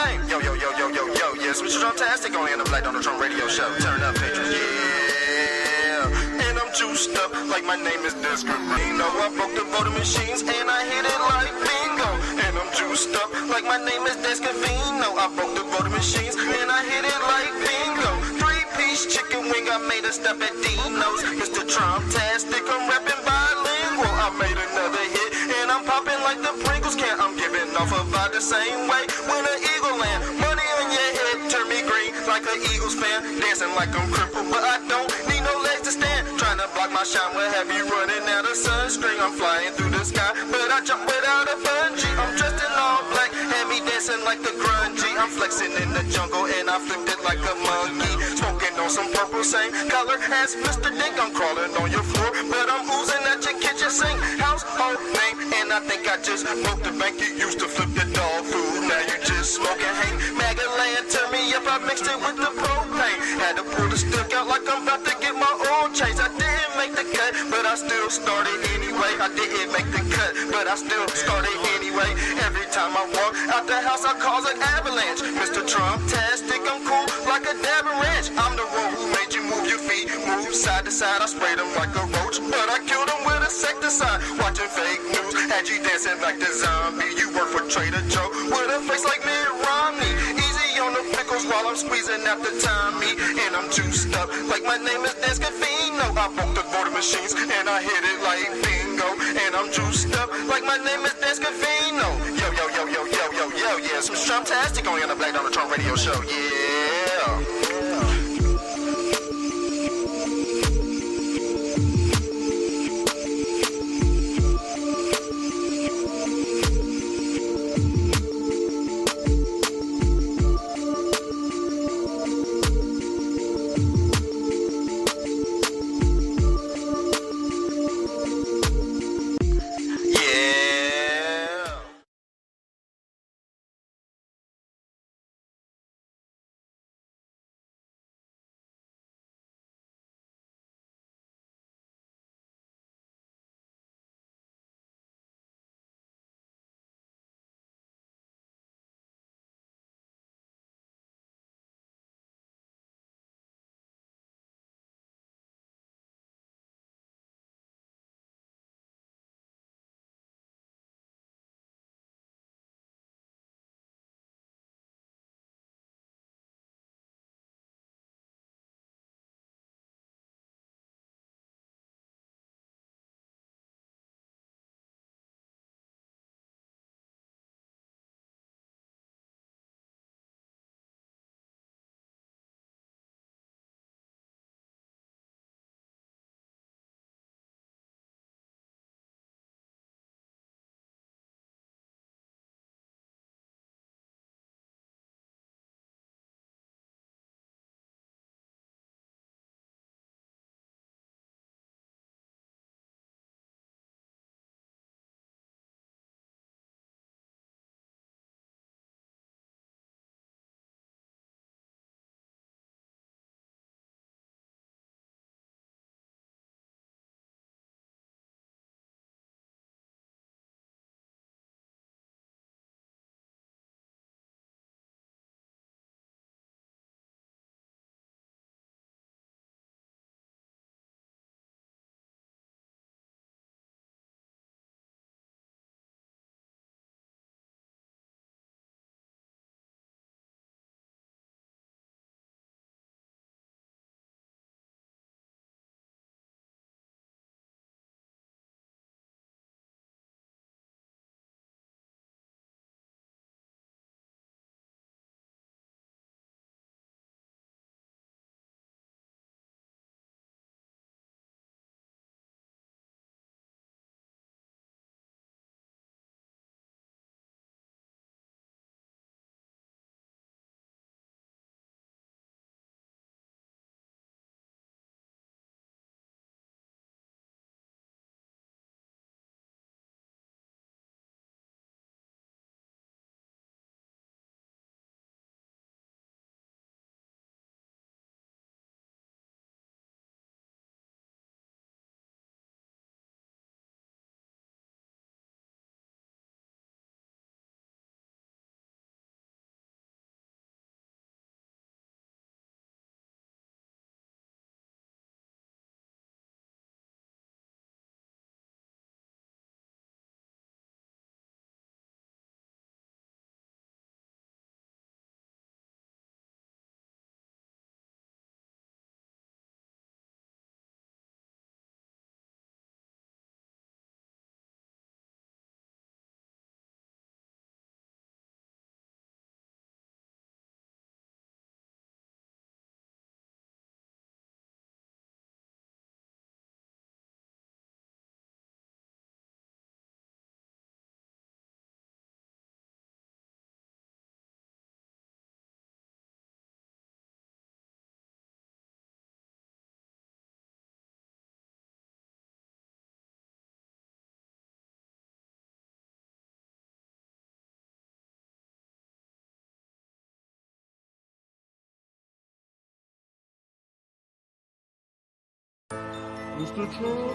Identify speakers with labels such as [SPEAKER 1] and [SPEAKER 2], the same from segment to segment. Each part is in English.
[SPEAKER 1] fame. Yo, yo, yo, yo, yo, yo, yes, Mr. Drumtastic only in the Black Donald Trump radio show. Turn up, patrons, yeah. And I'm juiced up like my name is Descarino. I broke the voting machines and I hit it like bingo. And I'm juiced up like my name is Descarino. I broke the voting machines and I hit it like bingo. Three-piece chicken wing, I made a stop at Dino's. Mr. Trumptastic, I'm rapping bilingual. I made another hit and I'm popping like the Pringles can. I'm giving off about the same way when an eagle land. Money on your head, turn me green like an Eagles fan. Dancing like I'm crippled, but I don't need no legs to stand. Trying to block my shine, will have you running out of sunscreen. I'm flying through the sky, but I jump without a bungee. I'm dressed in all black, had me dancing like the grungy. I'm flexing in the jungle and I flipped it like a monkey. Smoking on some purple, same color as Mr. Dink. I'm crawling on your floor, but I'm oozing at your kitchen sink. Household name, and I think I just broke the bank. You used to flip the dog food, now you just smoking hang. MAGA land, turn me up, I mixed it with the propane. Had to pull the stick out like I'm about to get my oil changed. I didn't make the cut, but I still started anyway. I didn't make the cut, but I still started anyway. Every time I walk out the house, I cause an avalanche. Mr. Trumptastic, I'm cool like a dab ranch. I'm the one who made you move your feet, move side to side. I sprayed them like a roach, but I killed them with a insecticide. Watching fake news, had you dancing like the zombie. You work for Trader Joe with a face like Mitt Romney. Easy on the pickles while I'm squeezing out the Tommy. And I'm juiced up like my name is Descarino. I broke the voting machines and I hit it like bingo. And I'm juiced up like my name is Descarino. Yo, yo, yo, yo, yo, yo, yo, yeah. Some Trumptastic only on the Black Donald Trump radio show, yeah.
[SPEAKER 2] Mr. Trump.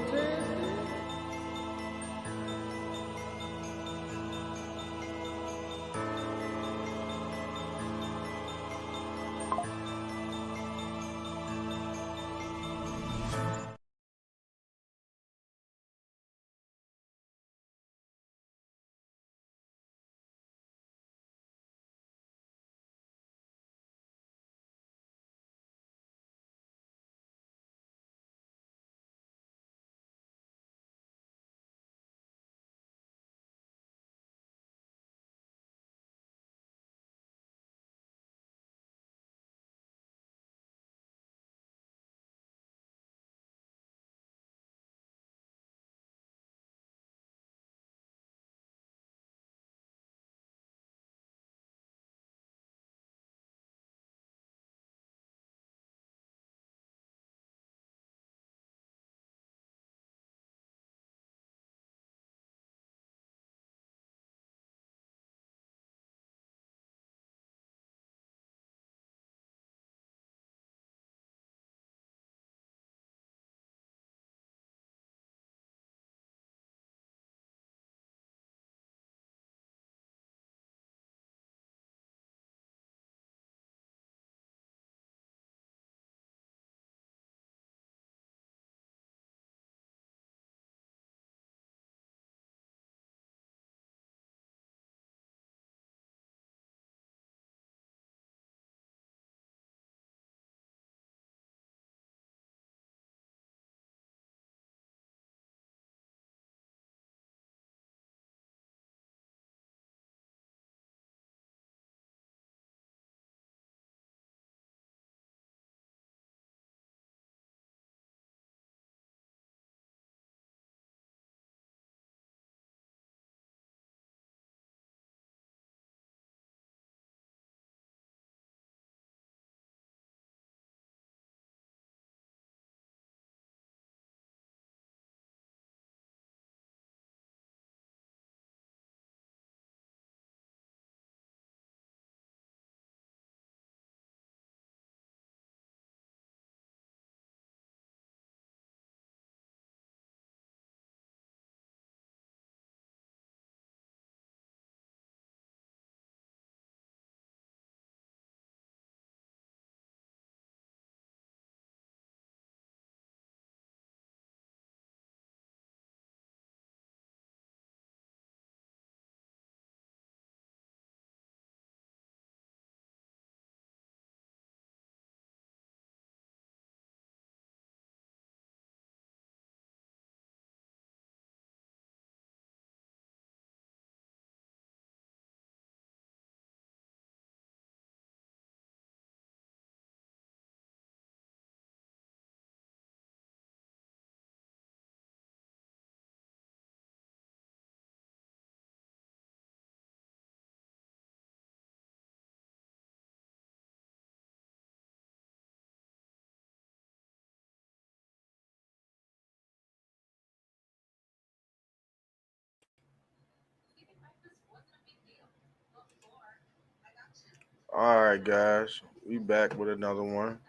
[SPEAKER 3] All right, guys, we back with another one.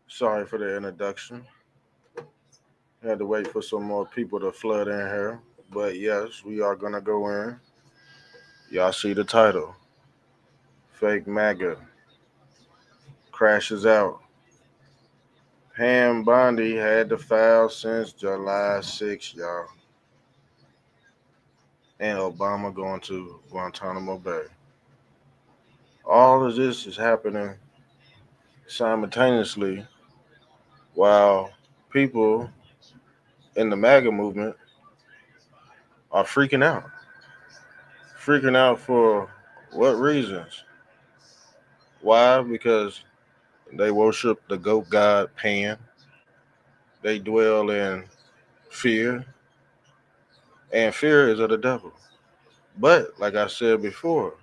[SPEAKER 3] Sorry for the introduction. Had to wait for some more people to flood in here, but yes, we are gonna go in. Y'all see the title: Fake MAGA crashes out. Pam Bondi had to file since July 6th, y'all, and Obama going to Guantánamo Bay. All of this is happening simultaneously while people in the MAGA movement are freaking out. Freaking out for what reasons? Why? Because they worship the goat god Pan. They dwell in fear, and fear is of the devil. But like I said before,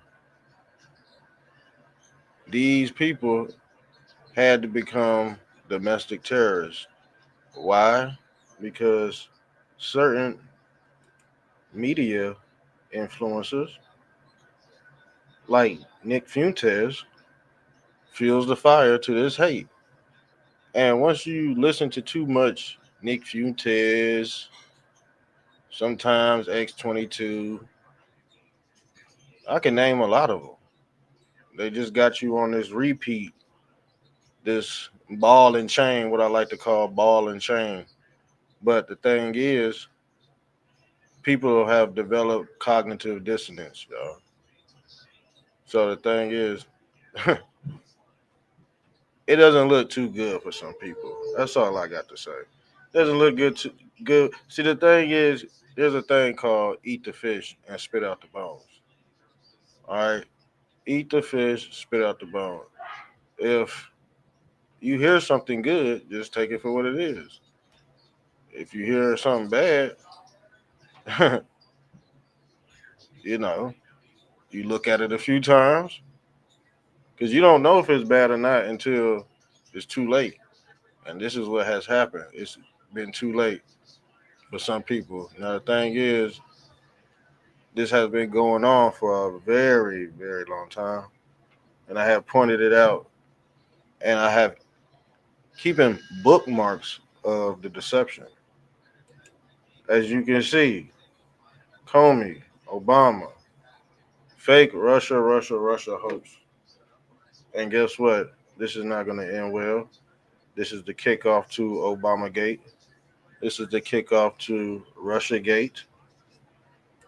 [SPEAKER 3] these people had to become domestic terrorists. Why? Because certain media influencers, like Nick Fuentes, fuels the fire to this hate. And once you listen to too much Nick Fuentes, sometimes X22. I can name a lot of them. They just got you on this repeat, this ball and chain, what I like to call ball and chain. But the thing is, people have developed cognitive dissonance, y'all. So the thing is, it doesn't look too good for some people. That's all I got to say. Doesn't look good. See, the thing is, there's a thing called eat the fish and spit out the bones. All right, eat the fish, spit out the bone. If you hear something good, just take it for what it is. If you hear something bad, you know, you look at it a few times because you don't know if it's bad or not until it's too late. And this is what has happened. It's been too late for some people. Now the thing is, this has been going on for a very, very long time, and I have pointed it out, and I have keeping bookmarks of the deception. As you can see, Comey, Obama, fake Russia hoax. And guess what? This is not going to end well. This is the kickoff to Obama Gate. This is the kickoff to Russia Gate.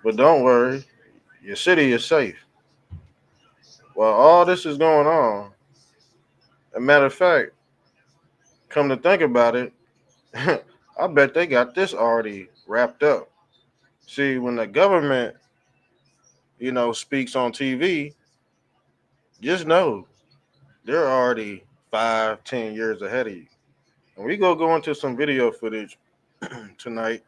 [SPEAKER 3] But don't worry, your city is safe. While all this is going on, a matter of fact, come to think about it, I bet they got this already wrapped up. See, when the government, speaks on TV, just know they're already 5, 10 years ahead of you. And we go into some video footage tonight.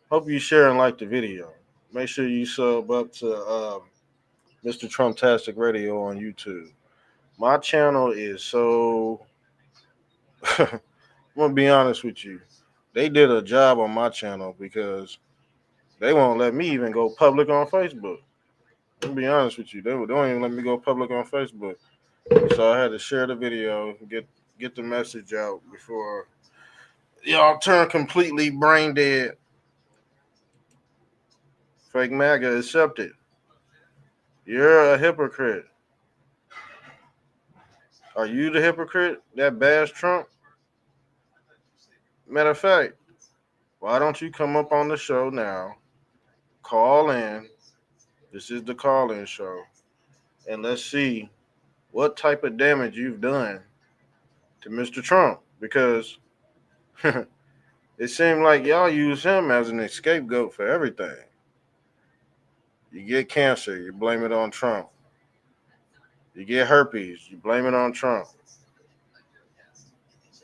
[SPEAKER 3] Hope you share and like the video. Make sure you sub up to Mr. Trumptastic Radio on YouTube. My channel is so. I'm gonna be honest with you. They did a job on my channel because they won't let me even go public on Facebook. I'm gonna be honest with you. They don't even let me go public on Facebook. So I had to share the video, get the message out before y'all turn completely brain dead. Fake MAGA accepted. You're a hypocrite. Are you the hypocrite that bashed Trump? Matter of fact, why don't you come up on the show now? Call in. This is the call in show. And let's see what type of damage you've done to Mr. Trump. Because it seemed like y'all use him as an scapegoat for everything. You get cancer, you blame it on Trump. You get herpes, you blame it on Trump.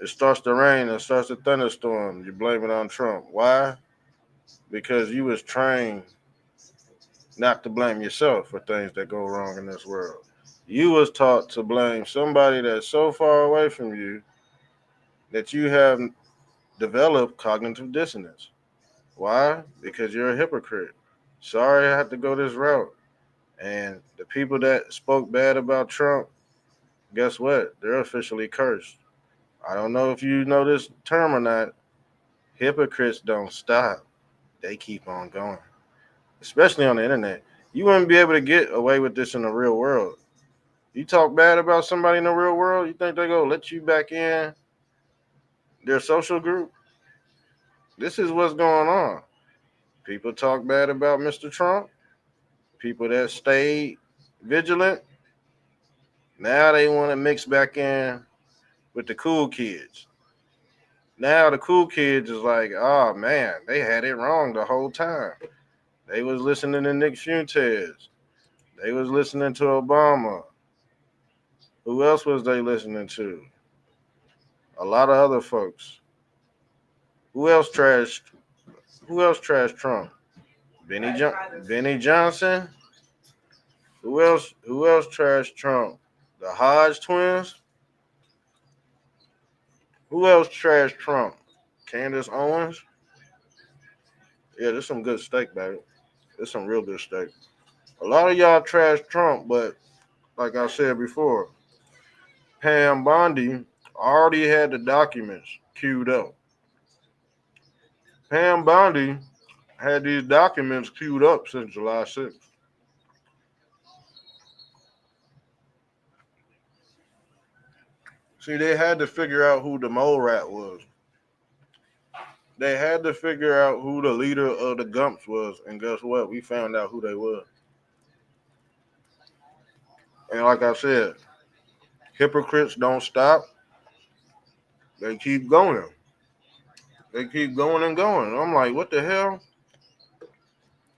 [SPEAKER 3] It starts to rain, it starts to thunderstorm, you blame it on Trump. Why? Because you was trained not to blame yourself for things that go wrong in this world. You was taught to blame somebody that's so far away from you that you have developed cognitive dissonance. Why? Because you're a hypocrite. Sorry I had to go this route. And the people that spoke bad about Trump, guess what? They're officially cursed. I don't know if you know this term or not. Hypocrites don't stop. They keep on going. Especially on the internet. You wouldn't be able to get away with this in the real world. You talk bad about somebody in the real world, you think they're going to let you back in their social group? This is what's going on. People talk bad about Mr. Trump. People that stayed vigilant. Now they want to mix back in with the cool kids. Now the cool kids is like, oh man, they had it wrong the whole time. They was listening to Nick Fuentes. They was listening to Obama. Who else was they listening to? A lot of other folks. Who else trashed Trump? Benny Johnson. Who else trashed Trump? The Hodge twins. Who else trashed Trump? Candace Owens. Yeah, there's some good steak, baby. There's some real good steak. A lot of y'all trash Trump, but like I said before, Pam Bondi already had the documents queued up. Pam Bondi had these documents queued up since July 6th. See, they had to figure out who the mole rat was. They had to figure out who the leader of the Gumps was, and guess what? We found out who they were. And like I said, hypocrites don't stop. They keep going. They keep going and going. I'm like, what the hell?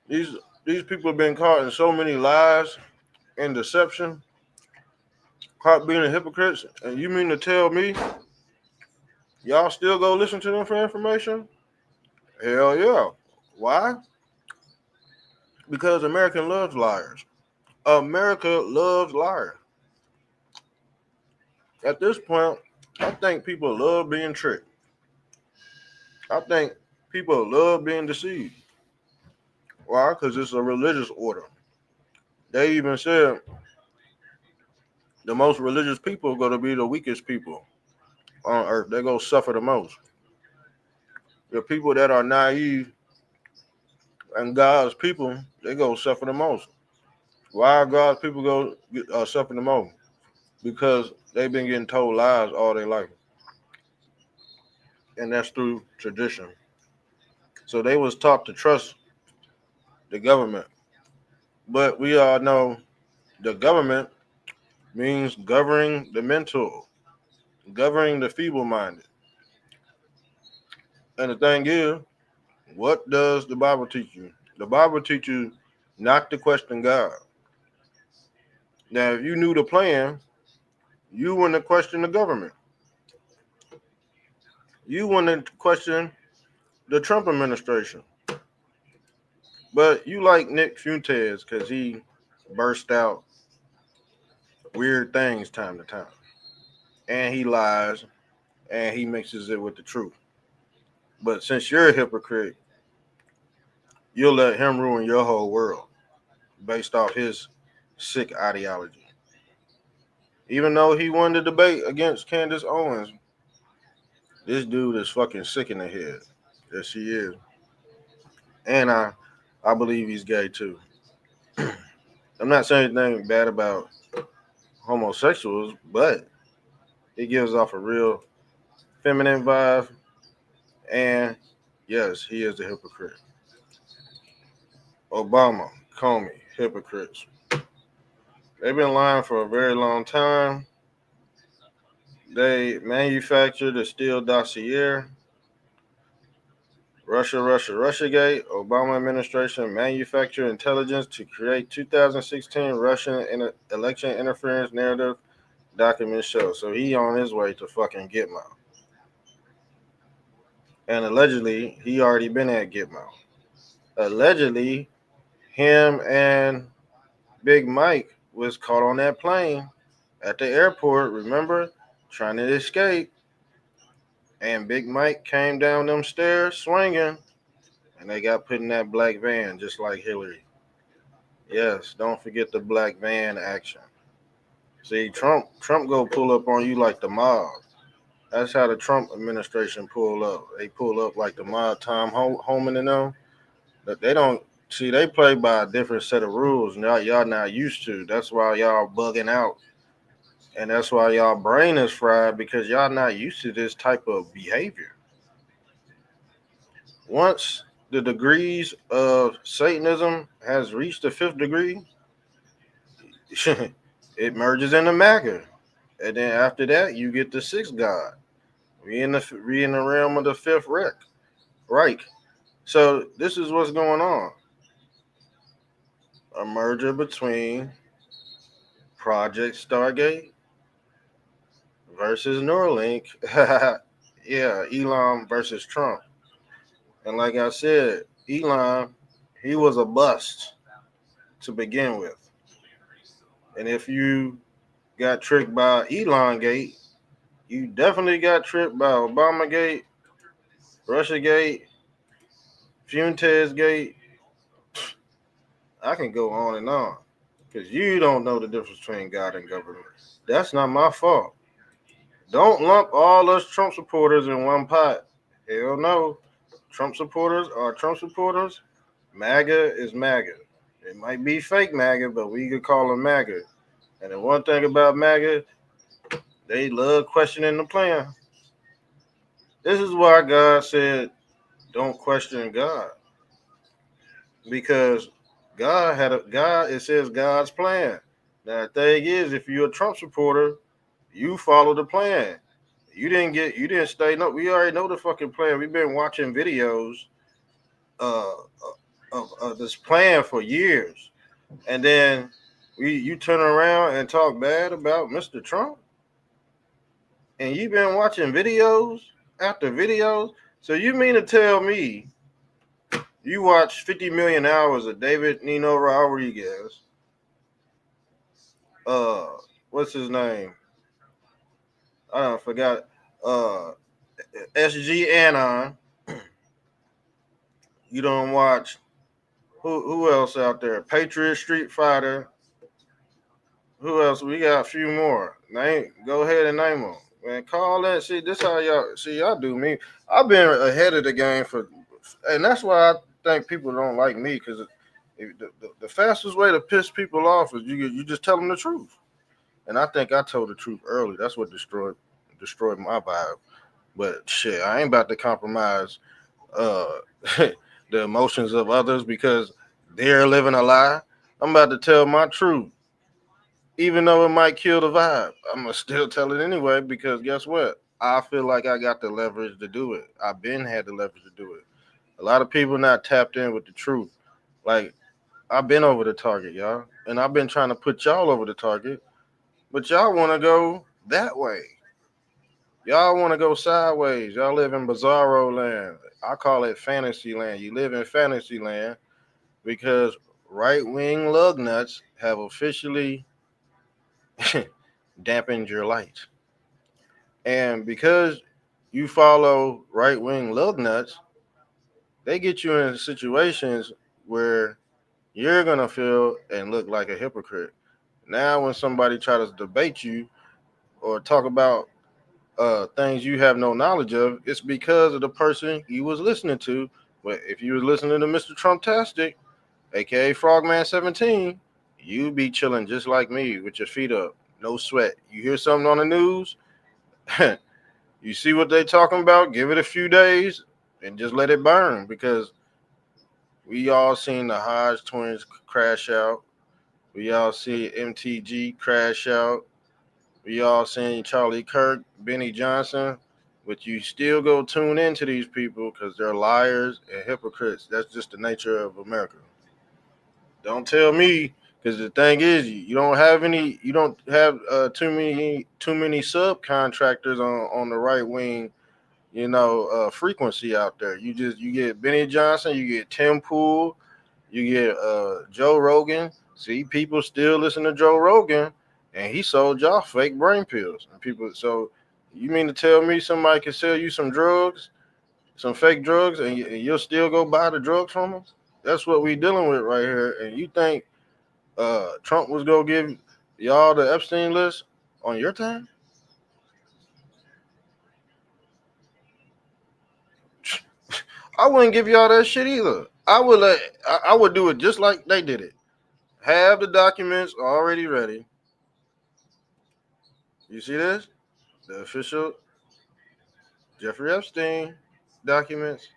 [SPEAKER 3] These these people have been caught in so many lies and deception, caught being a hypocrites, and you mean to tell me y'all still go listen to them for information? Hell yeah. Why? Because America loves liars. America loves liars. At this point, I think people love being tricked. I think people love being deceived. Why? Because it's a religious order. They even said the most religious people are going to be the weakest people on earth. They're going to suffer the most. The people that are naive and God's people, they go suffer the most. Why are God's people go suffer the most? Because they've been getting told lies all their life, and that's through tradition. So they was taught to trust the government, but we all know the government means governing the mental, governing the feeble-minded. And the thing is, what does the Bible teach you? The Bible teaches you not to question God. Now, if you knew the plan, you wouldn't question the government. You wouldn't question the Trump administration. But you like Nick Fuentes because he burst out weird things time to time. And he lies and he mixes it with the truth. But since you're a hypocrite, you'll let him ruin your whole world based off his sick ideology. Even though he won the debate against Candace Owens, this dude is fucking sick in the head. Yes, he is. And I believe he's gay too. I'm not saying anything bad about homosexuals, but he gives off a real feminine vibe. And yes, he is a hypocrite. Obama, Comey, hypocrites. They've been lying for a very long time. They manufactured the Steele dossier. Russiagate. Obama administration manufactured intelligence to create 2016 Russian election interference narrative, documents show. So he on his way to fucking Gitmo. And allegedly, he already been at Gitmo. Allegedly, him and Big Mike was caught on that plane at the airport, remember, trying to escape. And Big Mike came down them stairs swinging, and they got put in that black van just like Hillary. Yes, don't forget the black van action. See, Trump go pull up on you like the mob. That's how the Trump administration pull up. They pull up like the mob, Tom Homan and them. But they don't see. They play by a different set of rules. Now y'all not used to. That's why y'all bugging out, and that's why y'all brain is fried because y'all not used to this type of behavior. Once the degrees of Satanism has reached the fifth degree, it merges into MAGA, and then after that, you get the sixth God. We in the realm of the fifth Reich. So this is what's going on. A merger between Project Stargate versus Neuralink. Yeah, Elon versus Trump. And like I said, Elon, he was a bust to begin with. And if you got tricked by Elon Gate, you definitely got tricked by Obama Gate, Russia Gate, Fuentes Gate. I can go on and on because you don't know the difference between God and government. That's not my fault. Don't lump all us Trump supporters in one pot. Hell no. Trump supporters are Trump supporters. MAGA is MAGA. It might be fake MAGA, but we could call them MAGA. And the one thing about MAGA, they love questioning the plan. This is why God said, "Don't question God," because God. It says God's plan. Now the thing is, if you're a Trump supporter, you follow the plan. You didn't stay. No, we already know the fucking plan. We've been watching videos uh, of this plan for years, and then you turn around and talk bad about Mr. Trump, and you've been watching videos after videos. So you mean to tell me you watched 50 million hours of David Nino Rodriguez? Uh, what's his name? I don't forgot. Uh, SG Anon. You don't watch who else out there? Patriot Street Fighter. Who else? We got a few more. Go ahead and name them. Man, call that. See, this how y'all do me. I've been ahead of the game and that's why I think people don't like me because the fastest way to piss people off is you just tell them the truth. And I think I told the truth early. That's what destroyed my vibe. But shit, I ain't about to compromise uh, the emotions of others because they're living a lie. I'm about to tell my truth, even though it might kill the vibe. I'm gonna still tell it anyway because guess what? I feel like I got the leverage to do it. I've been had the leverage to do it. A lot of people not tapped in with the truth. Like I've been over the target, y'all, and I've been trying to put y'all over the target, but y'all want to go that way. Y'all want to go sideways. Y'all live in bizarro land. I call it fantasy land. You live in fantasy land because right wing lug nuts have officially dampened your light. And because you follow right wing lug nuts, they get you in situations where you're going to feel and look like a hypocrite. Now, when somebody tries to debate you or talk about things you have no knowledge of, it's because of the person you was listening to. But if you was listening to Mr. Trumptastic, aka Frogman 17, you be chilling just like me with your feet up, no sweat. You hear something on the news, you see what they talking about, give it a few days and just let it burn because we all seen the Hodge twins crash out. We all see MTG crash out. We all seen Charlie Kirk, Benny Johnson, but you still go tune into these people because they're liars and hypocrites. That's just the nature of America. Don't tell me because the thing is, you don't have too many subcontractors on the right wing, frequency out there. You get Benny Johnson, you get Tim Pool, you get Joe Rogan. See, people still listen to Joe Rogan, and he sold y'all fake brain pills. And people, so you mean to tell me somebody can sell you some drugs, some fake drugs, and you'll still go buy the drugs from them? That's what we dealing with right here. And you think Trump was gonna give y'all the Epstein list on your time? I wouldn't give y'all that shit either. I would do it just like they did it. Have the documents already ready. You see this? The official Jeffrey Epstein documents.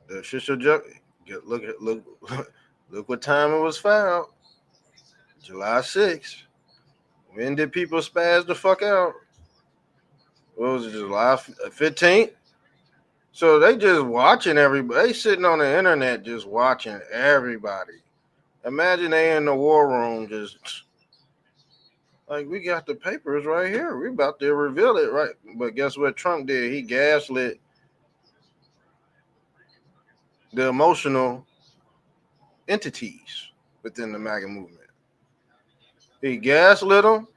[SPEAKER 3] The official look look what time it was filed. July 6th. When did people spaz the fuck out? What was it, July 15th? So they just watching everybody. They sitting on the internet just watching everybody. Imagine they in the war room just like we got the papers right here. We about to reveal it, right? But guess what Trump did? He gaslit the emotional entities within the MAGA movement. He gaslit them,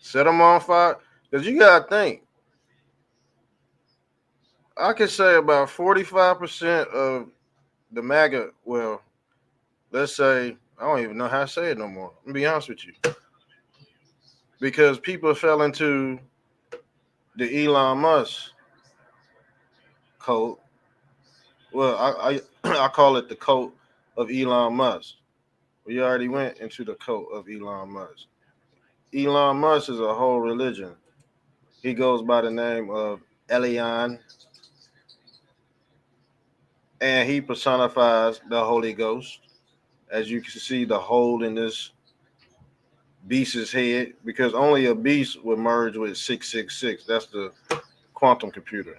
[SPEAKER 3] set them on fire. Because you got to think, I could say about 45% of the MAGA, well, let's say, I don't even know how to say it no more. I'm going to be honest with you. Because people fell into the Elon Musk coat. Well, I call it the coat of Elon Musk. We already went into the coat of Elon Musk. Elon Musk is a whole religion. He goes by the name of Elion, and he personifies the Holy Ghost. As you can see, the hole in this beast's head, because only a beast would merge with 666. That's the quantum computer.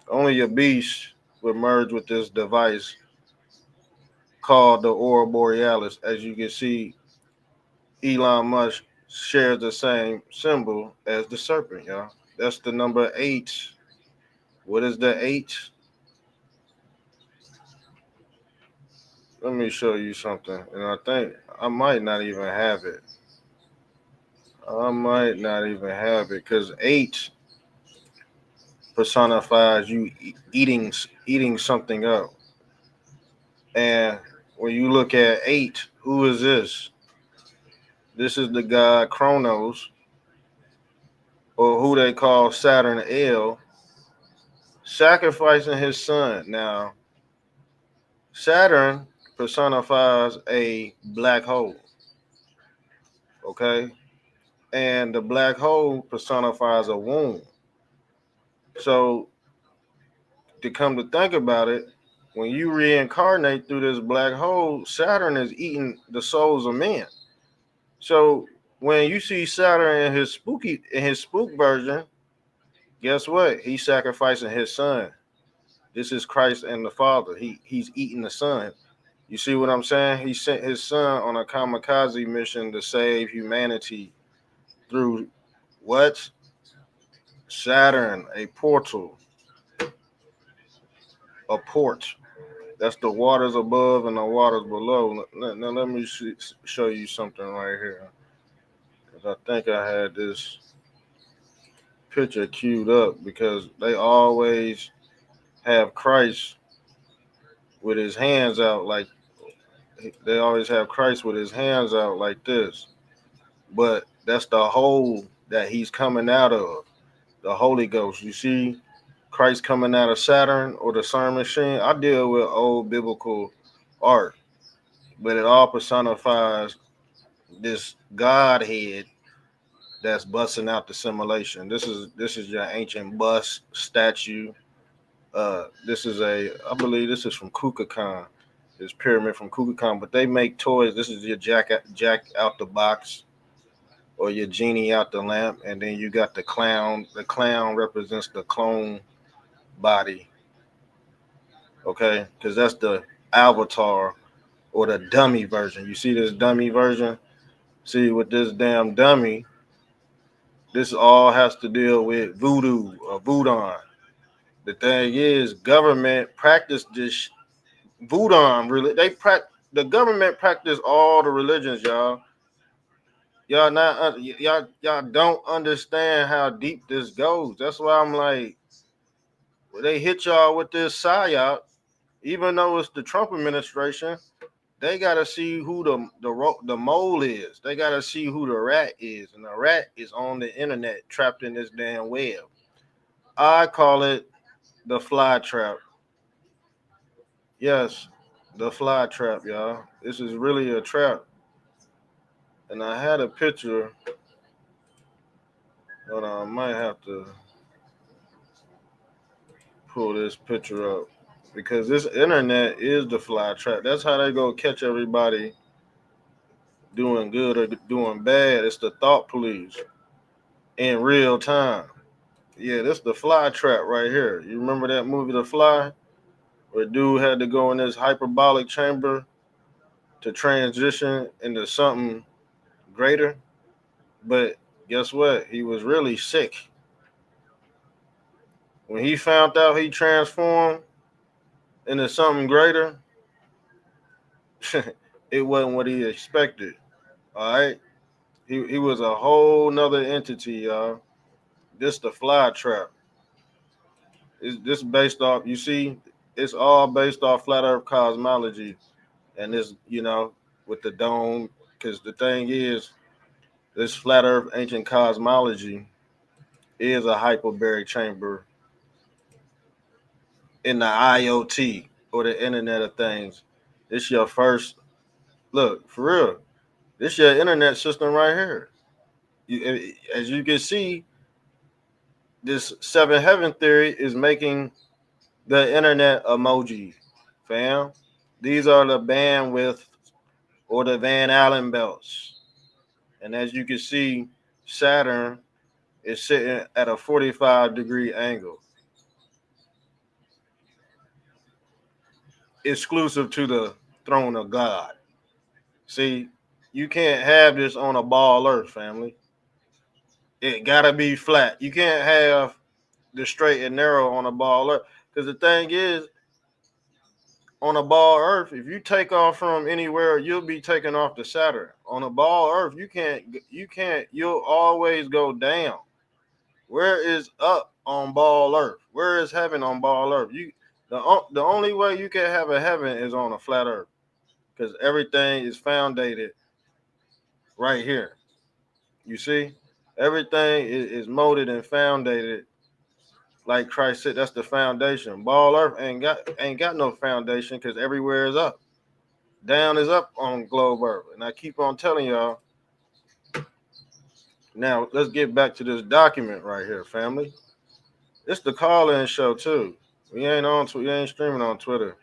[SPEAKER 3] Only a beast would merge with this device called the Aurora Borealis. As you can see, Elon Musk shares the same symbol as the serpent, y'all. That's the number 8. What is the 8? Let me show you something. And I think I might not even have it. Because 8 personifies you eating something up. And when you look at 8, who is this? This is the god Kronos, or who they call Saturn L, sacrificing his son. Now, Saturn personifies a black hole, okay? And the black hole personifies a womb. So, to come to think about it, when you reincarnate through this black hole, Saturn is eating the souls of men. So, when you see Saturn in his spook version, guess what? He's sacrificing his son. This is Christ and the Father. He's eating the son. You see what I'm saying? He sent his son on a kamikaze mission to save humanity through what? Saturn, a portal, a port. That's the waters above and the waters below. Now let me show you something right here. Because I think I had this picture queued up, because they always have Christ with his hands out like this. But that's the hole that he's coming out of, the Holy Ghost. You see Christ coming out of Saturn or the CERN machine. I deal with old biblical art, but it all personifies this Godhead that's busting out the simulation. This is your ancient bust statue. This is I believe this is from Kukulkan, this pyramid from Kukulkan. But they make toys. This is your Jack out the box, or your genie out the lamp, and then you got the clown. The clown represents the clone body, okay? Because that's the avatar or the dummy version. You see this dummy version? See, with this damn dummy, this all has to deal with voodoo or voodoo. The thing is, government practice this voodoo. Really, the government practice all the religions, y'all. Y'all don't understand how deep this goes. That's why I'm like, when they hit y'all with this psyop, even though it's the Trump administration, they gotta see who the mole is. They gotta see who the rat is, and the rat is on the internet, trapped in this damn web. I call it the fly trap. Yes, the fly trap, y'all. This is really a trap. And I had a picture, but I might have to pull this picture up, because this internet is the fly trap. That's how they go catch everybody doing good or doing bad. It's the thought police in real time. Yeah, this the fly trap right here. You remember that movie, The Fly, where dude had to go in this hyperbolic chamber to transition into something greater? But guess what? He was really sick. When he found out he transformed into something greater, it wasn't what he expected. All right? He was a whole nother entity, y'all. This the fly trap. This based off, you see, it's all based off flat earth cosmology. And this, with the dome, because the thing is, this flat earth ancient cosmology is a hyperbaric chamber in the IoT or the Internet of Things. This your first look for real. This your internet system right here. As you can see, this seven heaven theory is making the internet emoji, fam. These are the bandwidth or the Van Allen belts. And as you can see, Saturn is sitting at a 45-degree angle, exclusive to the throne of God. See, you can't have this on a ball earth, family. It gotta be flat. You can't have the straight and narrow on a ball earth. Because the thing is, on a ball earth, if you take off from anywhere, you'll be taking off to Saturn. On a ball earth, you'll always go down. Where is up on ball earth? Where is heaven on ball earth? The only way you can have a heaven is on a flat earth, because everything is foundated right here. You see, everything is molded and foundated like Christ said. That's the foundation. Ball earth ain't got no foundation, because everywhere is up. Down is up on globe earth. And I keep on telling y'all. Now let's get back to this document right here, family. It's the call-in show too. We ain't streaming on Twitter.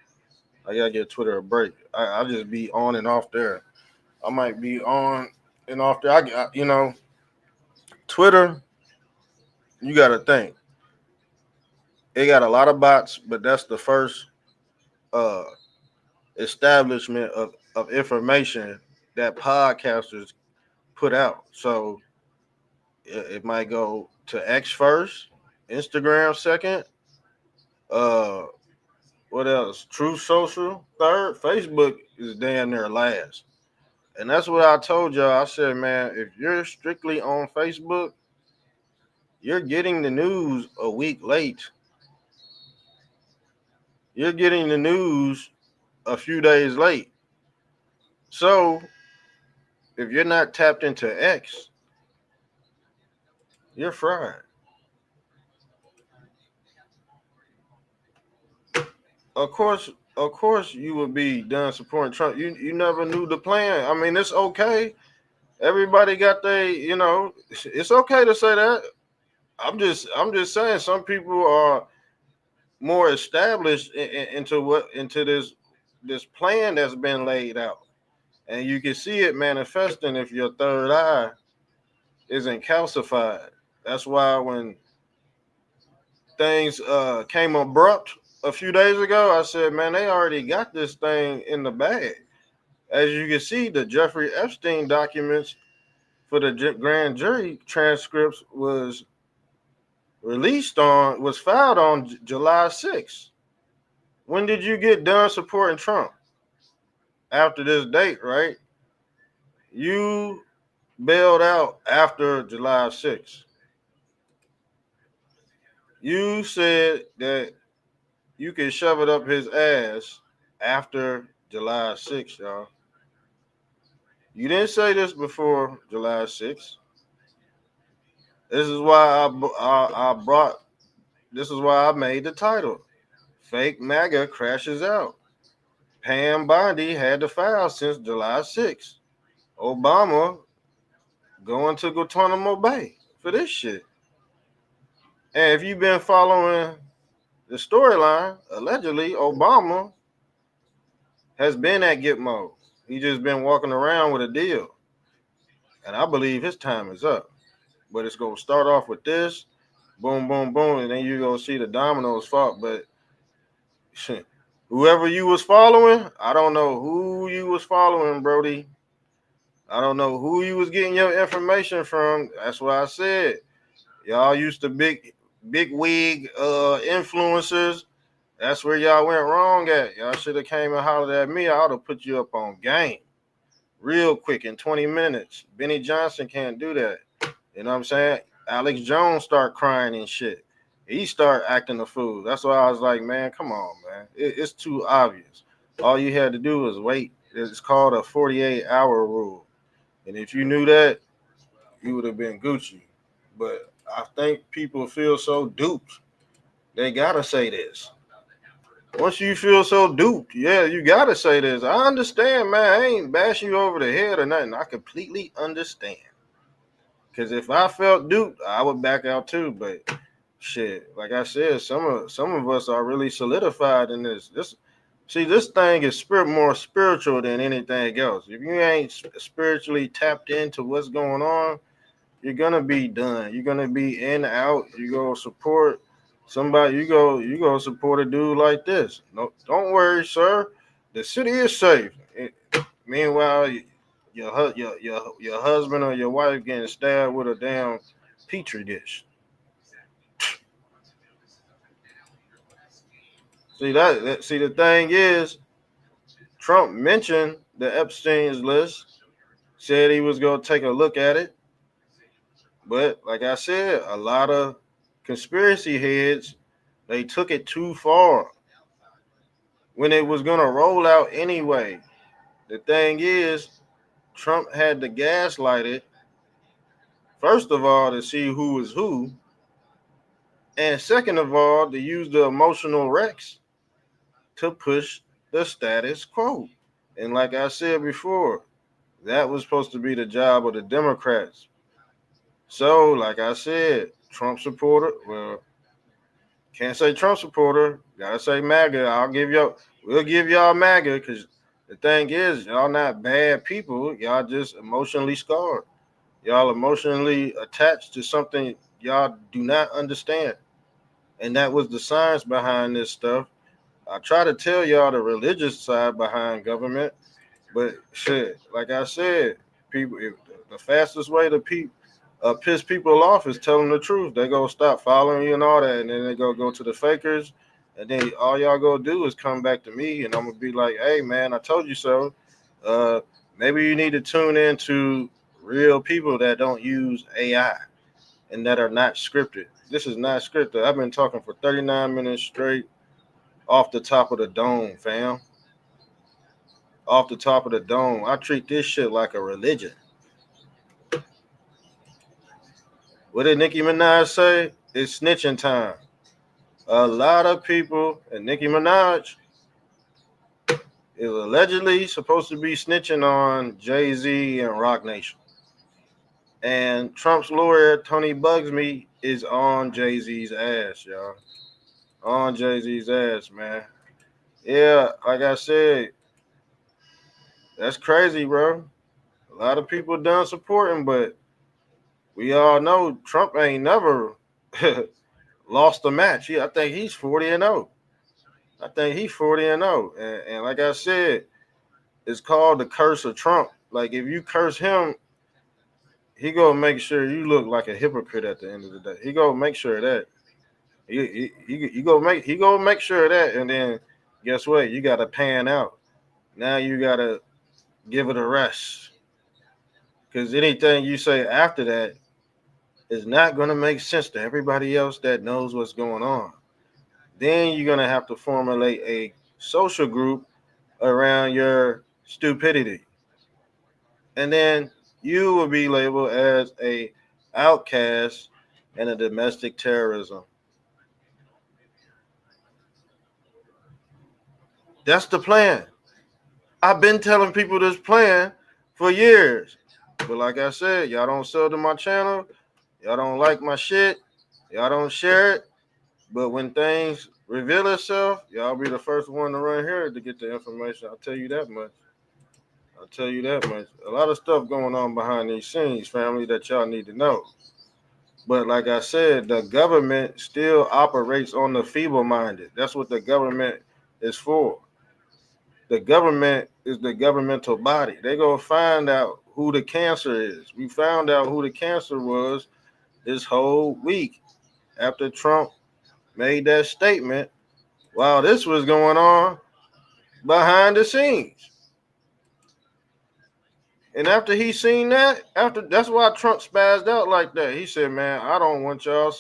[SPEAKER 3] I gotta give Twitter a break. I just be on and off there. I might be on and off there. Twitter, you gotta think. It got a lot of bots, but that's the first uh establishment of information that podcasters put out. So it might go to X first, Instagram second, uh what else? Truth Social third, Facebook is damn near last. And that's what I told y'all. I said, man, if you're strictly on Facebook, you're getting the news a week late. You're getting the news a few days late. So if you're not tapped into X, you're fried. Of course, you would be done supporting Trump. You never knew the plan. I mean, it's okay. Everybody got it's okay to say that. I'm just saying some people are more established into this plan that's been laid out, and you can see it manifesting if your third eye isn't calcified. That's why when things came abrupt a few days ago, I said, man, they already got this thing in the bag. As you can see, the Jeffrey Epstein documents for the grand jury transcripts was filed on July 6th. When did you get done supporting Trump? After this date, right? You bailed out after July 6th. You said that you can shove it up his ass after July 6th, y'all. You didn't say this before July 6th. This is why this is why I made the title. Fake MAGA crashes out. Pam Bondi had to file since July 6th. Obama going to Guantánamo Bay for this shit. And if you've been following the storyline, allegedly Obama has been at Gitmo. He just been walking around with a deal. And I believe his time is up. But it's going to start off with this, boom, boom, boom, and then you're going to see the dominoes fall. But whoever you was following, I don't know who you was following, Brody. I don't know who you was getting your information from. That's what I said. Y'all used to big wig influencers. That's where y'all went wrong at. Y'all should have came and hollered at me. I would have put you up on game real quick in 20 minutes. Benny Johnson can't do that. You know what I'm saying? Alex Jones start crying and shit. He start acting a fool. That's why I was like, man, come on, man. It's too obvious. All you had to do was wait. It's called a 48-hour rule. And if you knew that, you would have been Gucci. But I think people feel so duped. They got to say this. Once you feel so duped, yeah, you gotta say this. I understand, man. I ain't bashing you over the head or nothing. I completely understand. Cause if I felt duped, I would back out too. But shit, like I said, some of us are really solidified in this. This thing is more spiritual than anything else. If you ain't spiritually tapped into what's going on, you're gonna be done. You're gonna be in out. You go support somebody. You go support a dude like this. No, don't worry, sir. The city is safe. Meanwhile, your husband or your wife getting stabbed with a damn petri dish. See the thing is, Trump mentioned the Epstein's list, said he was gonna take a look at it, but like I said, a lot of conspiracy heads they took it too far when it was gonna roll out anyway. The thing is, Trump had to gaslight it first of all to see who was who, and second of all to use the emotional wrecks to push the status quo. And like I said before, that was supposed to be the job of the Democrats. So, like I said, Trump supporter, well, can't say Trump supporter, gotta say MAGA. We'll give y'all MAGA because the thing is, y'all not bad people. Y'all just emotionally scarred. Y'all emotionally attached to something y'all do not understand. And that was the science behind this stuff. I try to tell y'all the religious side behind government, but shit, like I said, the fastest way to piss people off is tell them the truth. They go stop following you and all that, and then they go to the fakers, and then all y'all go do is come back to me, and I'm gonna be like, hey man, I told you so. Uh, Maybe you need to tune into real people that don't use AI and that are not scripted. This is not scripted. I've been talking for 39 minutes straight off the top of the dome, fam. Off the top of the dome. I treat this shit like a religion. What did Nicki Minaj say? It's snitching time. A lot of people, and Nicki Minaj is allegedly supposed to be snitching on Jay-Z and Rock Nation. And Trump's lawyer, Tony Bugsme, is on Jay-Z's ass, y'all. On Jay-Z's ass, man. Yeah, like I said, that's crazy, bro. A lot of people done supporting, but we all know Trump ain't never lost a match. I think he's 40-0. I think he's 40-0. And like I said, it's called the curse of Trump. Like if you curse him, he gonna make sure you look like a hypocrite at the end of the day. He gonna make sure of that. He gonna make sure of that, and then guess what? You gotta pan out. Now you gotta give it a rest. Because anything you say after that is not gonna make sense to everybody else that knows what's going on. Then you're gonna have to formulate a social group around your stupidity, and then you will be labeled as a outcast and a domestic terrorism. That's the plan. I've been telling people this plan for years, but like I said, y'all don't sub to my channel, y'all don't like my shit, y'all don't share it. But when things reveal itself, y'all be the first one to run here to get the information. I'll tell you that much. I'll tell you that much. A lot of stuff going on behind these scenes, family, that y'all need to know. But like I said, the government still operates on the feeble-minded. That's what the government is for. The government is the governmental body. They gonna find out who the cancer is. We found out who the cancer was this whole week after Trump made that statement while this was going on behind the scenes. And after he seen that, that's why Trump spazzed out like that. He said, "Man, I don't want y'all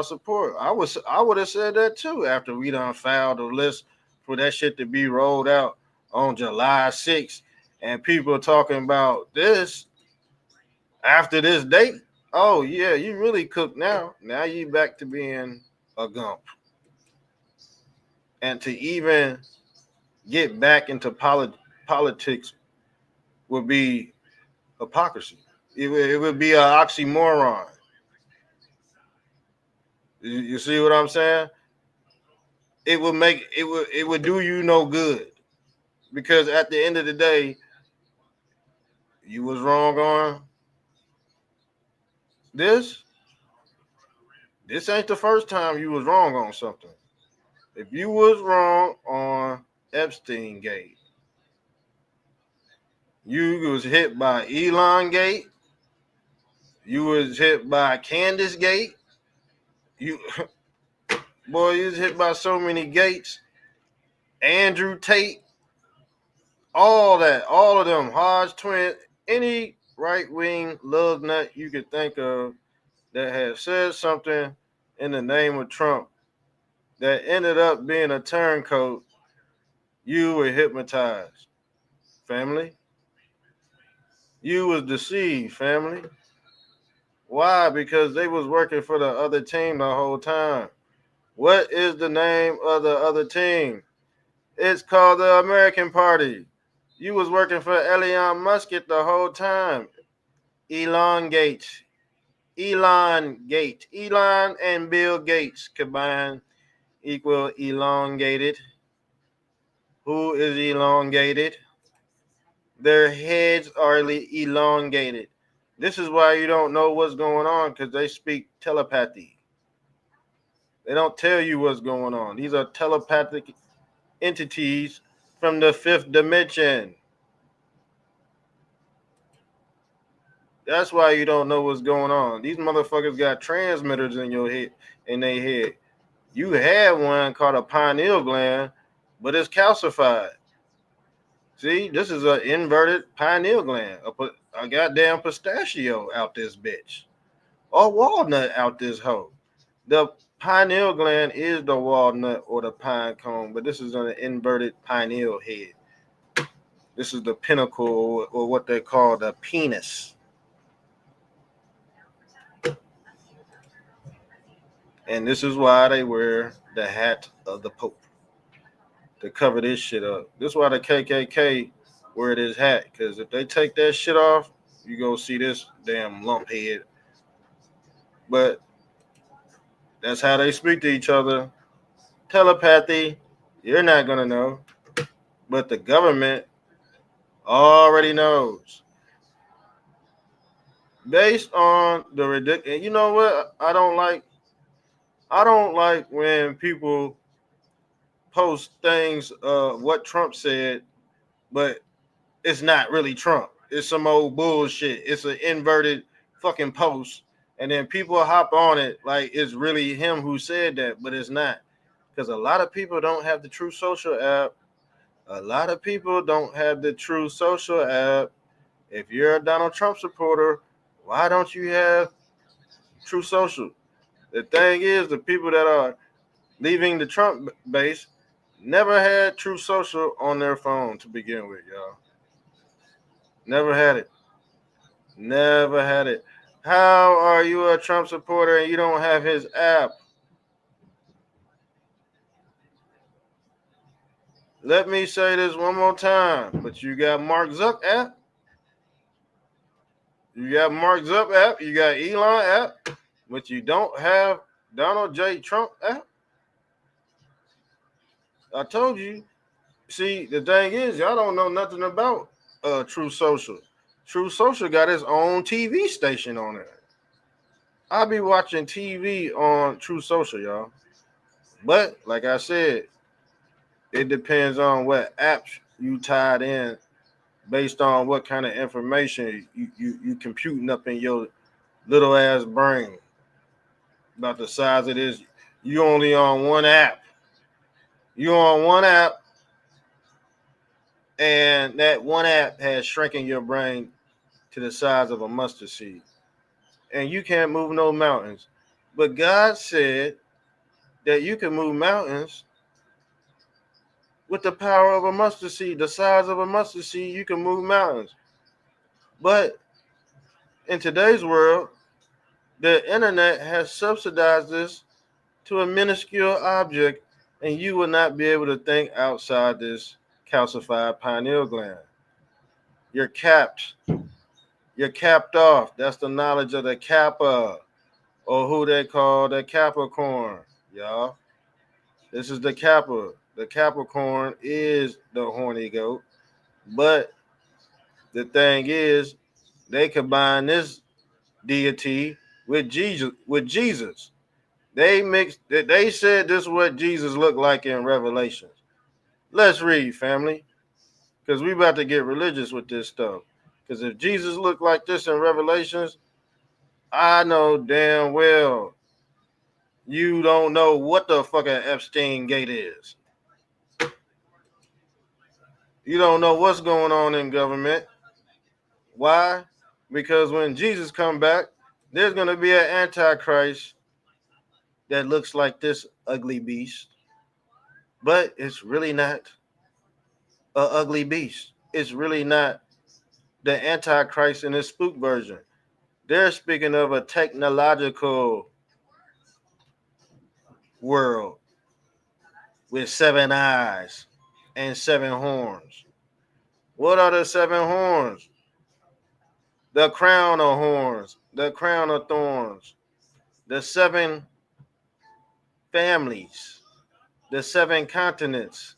[SPEAKER 3] support." I would have said that too after we done filed a list for that shit to be rolled out on July 6th, and people talking about this after this date. Oh yeah, you really cooked now. Now you back to being a gump. And to even get back into politics would be hypocrisy. It would be an oxymoron. You see what I'm saying? It would do you no good, because at the end of the day, you was wrong on this. This ain't the first time you was wrong on something. If you was wrong on Epstein Gate, you was hit by Elon Gate, you was hit by Candace Gate, you boy, you was hit by so many gates, Andrew Tate, all of them, Hodge twins, any right wing lug nut you could think of that has said something in the name of Trump that ended up being a turncoat, you were hypnotized, family. You was deceived, family. Why? Because they was working for the other team the whole time. What is the name of the other team? It's called the American Party. You was working for Elon Musk the whole time. Elon Gates. Elon Gates. Elon and Bill Gates combined equal elongated. Who is elongated? Their heads are elongated. This is why you don't know what's going on, because they speak telepathy. They don't tell you what's going on. These are telepathic entities from the fifth dimension. That's why you don't know what's going on. These motherfuckers got transmitters in your head, in their head. You had one called a pineal gland, but it's calcified. See, this is an inverted pineal gland. A goddamn pistachio out this bitch. Or walnut out this hoe. The pineal gland is the walnut or the pine cone, but this is an inverted pineal head. This is the pinnacle, or what they call the penis. And this is why they wear the hat of the Pope, to cover this shit up. This is why the KKK wear this hat, because if they take that shit off, you go see this damn lump head. But that's how they speak to each other. Telepathy, you're not going to know. But the government already knows. Based on the ridiculous, you know what? I don't like when people post things what Trump said, but it's not really Trump. It's some old bullshit. It's an inverted fucking post, and then people hop on it like it's really him who said that, but it's not. Because a lot of people don't have the True Social app. A lot of people don't have the True Social app. If you're a Donald Trump supporter, why don't you have True Social? The thing is, the people that are leaving the Trump base never had True Social on their phone to begin with, y'all. Never had it. Never had it. How are you a Trump supporter and you don't have his app? Let me say this one more time. But you got Mark Zuck app. You got Mark Zuck app. You got Elon app. But you don't have Donald J. Trump app. I told you. See, the thing is, y'all don't know nothing about True Social. True Social got its own TV station on it. I be watching TV on True Social, y'all. But like I said, it depends on what apps you tied in, based on what kind of information you computing up in your little ass brain. About the size it is. You only on one app. You on one app, and that one app has shrinking your brain to the size of a mustard seed. And you can't move no mountains. But God said that you can move mountains with the power of a mustard seed. The size of a mustard seed, you can move mountains. But in today's world, the internet has subsidized this to a minuscule object and you will not be able to think outside this calcified pineal gland. You're capped. You're capped off. That's the knowledge of the Kappa, or who they call the Capricorn, y'all. This is the Kappa. The Capricorn is the horny goat. But the thing is, they combine this deity with Jesus. They mixed. They said this is what Jesus looked like in Revelations. Let's read, family, because we about to get religious with this stuff. Because if Jesus looked like this in Revelations, I know damn well you don't know what the fucking Epstein gate is. You don't know what's going on in government. Why? Because when Jesus come back, there's going to be an antichrist that looks like this ugly beast. But it's really not an ugly beast. It's really not the antichrist in this spook version. They're speaking of a technological world with 7 eyes and 7 horns. What are the 7 horns? The crown of horns, the crown of thorns, the 7 families, the 7 continents,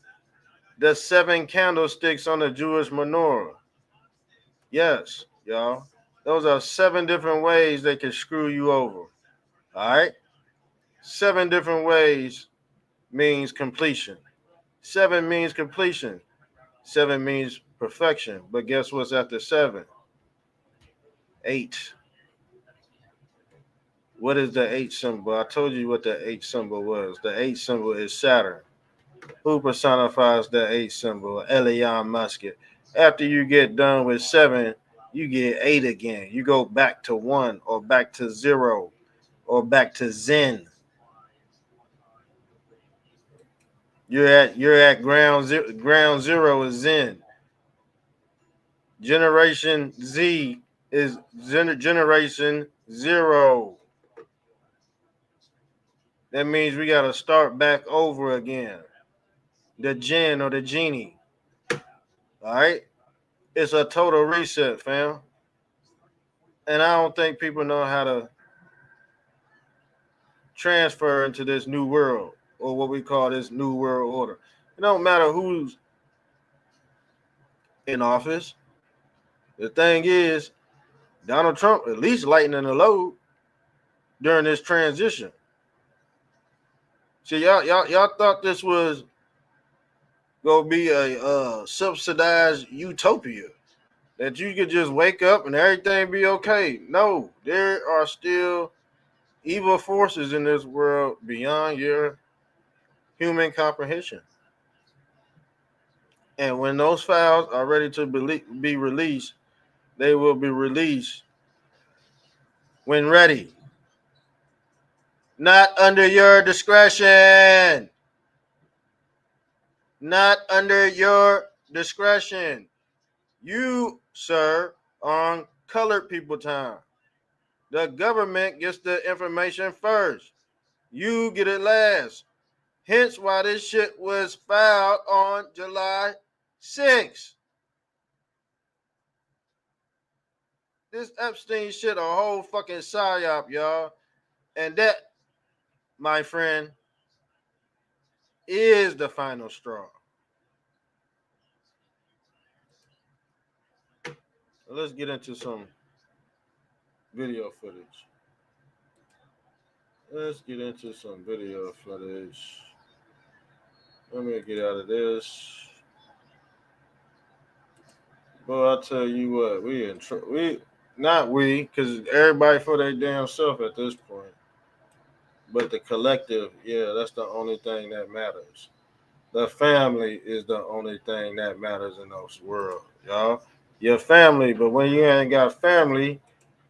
[SPEAKER 3] the 7 candlesticks on the Jewish menorah. Yes, y'all. Those are 7 different ways they can screw you over. All right? 7 different ways means completion. 7 means completion. 7 means perfection. But guess what's after 7? 8. What is the 8 symbol? I told you what the 8 symbol was. The 8 symbol is Saturn. Who personifies the 8 symbol? Elon Musk. After you get done with 7, you get 8 again. You go back to 1 or back to 0 or back to Zen. You're at ground zero. Ground zero is Zen. Generation Z is generation 0. That means we got to start back over again. The jinn or the genie. All right? It's a total reset, fam. And I don't think people know how to transfer into this new world, or what we call this new world order. It don't matter who's in office. The thing is, Donald Trump at least lightening the load during this transition. See, y'all thought this was gonna be a subsidized utopia that you could just wake up and everything be okay. No, there are still evil forces in this world beyond your human comprehension. And when those files are ready to be released, they will be released when ready. Not under your discretion. Not under your discretion. You, sir, are on colored people time. The government gets the information first. You get it last. Hence why this shit was filed on July 6th. This Epstein shit a whole fucking psyop, y'all. And that, my friend, is the final straw. Let's get into some video footage. Let me get out of this. Well, I'll tell you what, because everybody for their damn self at this point. But the collective, yeah, that's the only thing that matters. The family is the only thing that matters in this world, y'all. Your family, but when you ain't got family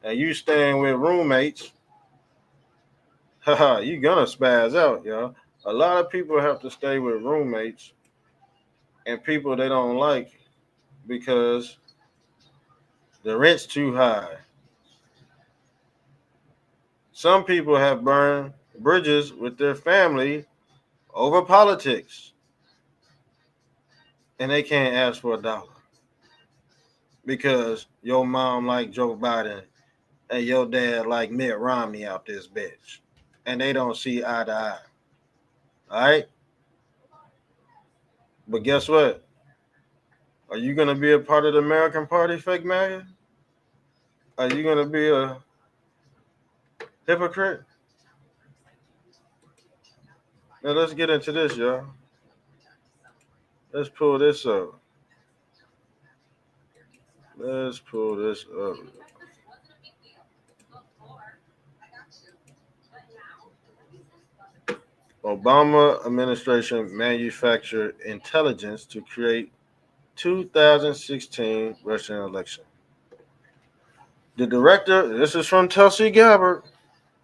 [SPEAKER 3] and you staying with roommates, you gonna spaz out, y'all. A lot of people have to stay with roommates and people they don't like because the rent's too high. Some people have burned bridges with their family over politics, and they can't ask for $1 because your mom like Joe Biden and your dad like Mitt Romney out this bitch, and they don't see eye to eye. All right, but guess what? Are you gonna be a part of the American Party, fake MAGA? Are you gonna be a hypocrite? Now let's get into this, y'all. Let's pull this up. Let's pull this up. Obama administration manufactured intelligence to create 2016 Russian election. The director, this is from Tulsi Gabbard.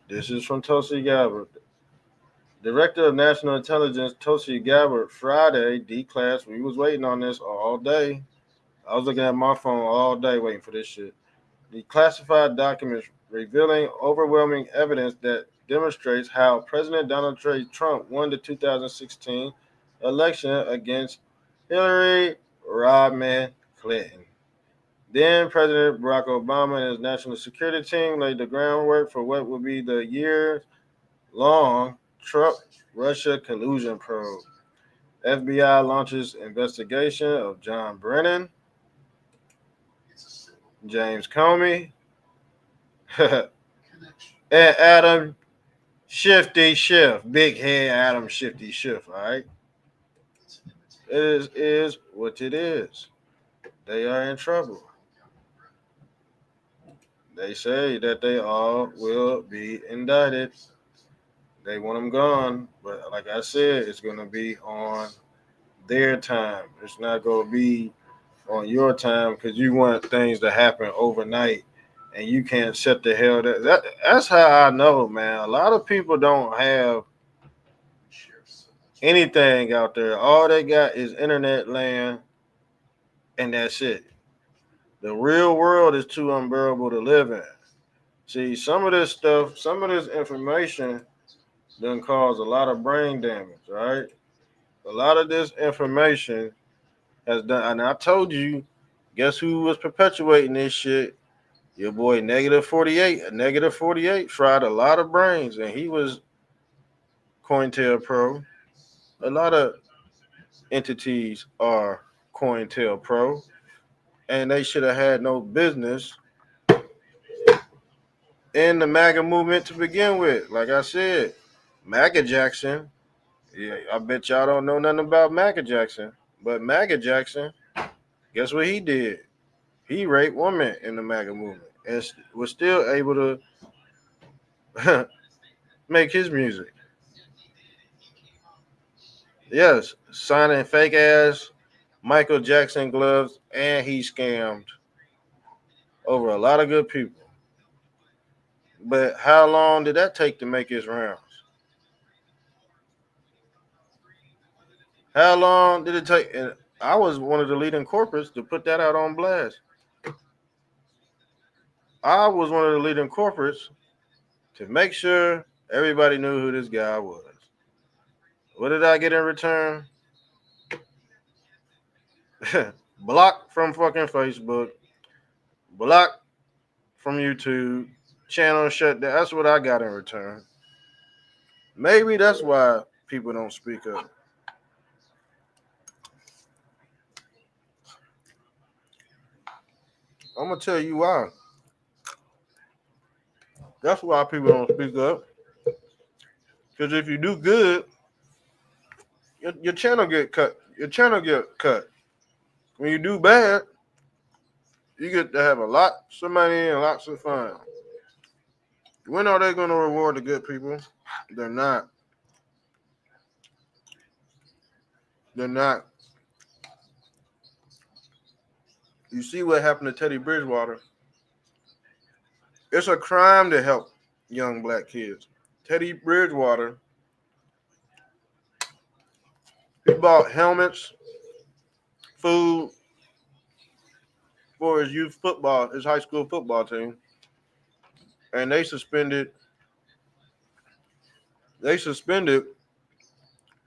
[SPEAKER 3] This is from Tulsi Gabbard. Director of National Intelligence Tulsi Gabbard Friday declassed. We was waiting on this all day. I was looking at my phone all day waiting for this shit. Declassified documents revealing overwhelming evidence that demonstrates how President Donald J. Trump won the 2016 election against Hillary Rodham Clinton. Then President Barack Obama and his national security team laid the groundwork for what will be the year-long Trump-Russia collusion probe. FBI launches investigation of John Brennan, James Comey, and Adam Shifty Schiff. Big head Adam Shifty Schiff, all right? It is what it is. They are in trouble. They say that they all will be indicted. They want them gone, but like I said, it's going to be on their time. It's not going to be on your time because you want things to happen overnight and you can't set the hell that's how I know, man. A lot of people don't have anything out there. All they got is internet land, and that's it. The real world is too unbearable to live in. See, some of this stuff, some of this information done cause a lot of brain damage, right? A lot of this information has done, and I told you, guess who was perpetuating this shit? Your boy Negative 48. Negative 48 fried a lot of brains, and he was COINTELPRO. A lot of entities are COINTELPRO, and they should have had no business in the MAGA movement to begin with. Like I said, MAGA Jackson. Yeah, I bet y'all don't know nothing about MAGA Jackson, but MAGA Jackson, guess what he did? He raped women in the MAGA movement and was still able to make his music. Yes, signing fake ass Michael Jackson gloves, and he scammed over a lot of good people. But how long did that take to make his rounds? How long did it take? And I was one of the leading corporates to put that out on blast. I was one of the leading corporates to make sure everybody knew who this guy was. What did I get in return? Blocked from fucking Facebook, blocked from YouTube, channel shut down. That's what I got in return. Maybe that's why people don't speak up. I'm gonna tell you why. That's why people don't speak up. Because if you do good, your channel get cut. Your channel get cut. When you do bad, you get to have lots of money and lots of fun. When are they going to reward the good people? They're not. They're not. You see what happened to Teddy Bridgewater. It's a crime to help young black kids. Teddy Bridgewater, he bought helmets, food for his youth football, his high school football team, and they suspended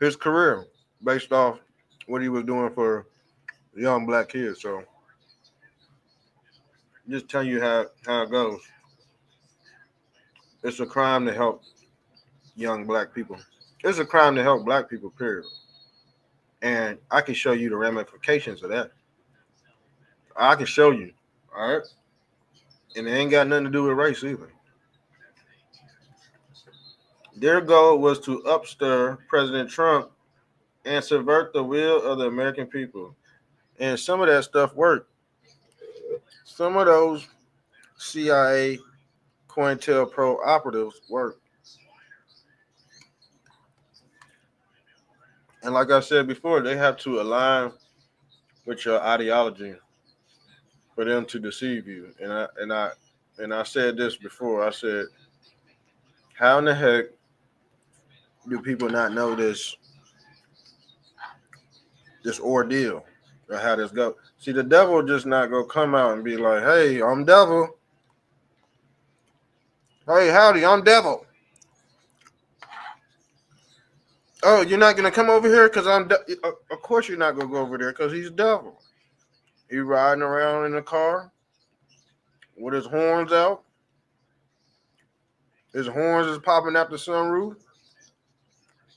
[SPEAKER 3] his career based off what he was doing for young black kids. So just tell you how it goes. It's a crime to help young black people. It's a crime to help black people, period. And I can show you the ramifications of that. I can show you. All right. And it ain't got nothing to do with race either. Their goal was to upstir President Trump and subvert the will of the American people. And some of that stuff worked. Some of those CIA COINTELPRO operatives worked. And like I said before, they have to align with your ideology for them to deceive you. And I said this before. I said, how in the heck do people not know this ordeal or how this go? See, the devil just not gonna come out and be like, "Hey, I'm devil. Hey, howdy, I'm devil. Oh, you're not gonna come over here because of course you're not gonna go over there because he's devil. He riding around in the car with his horns out. His horns is popping out the sunroof.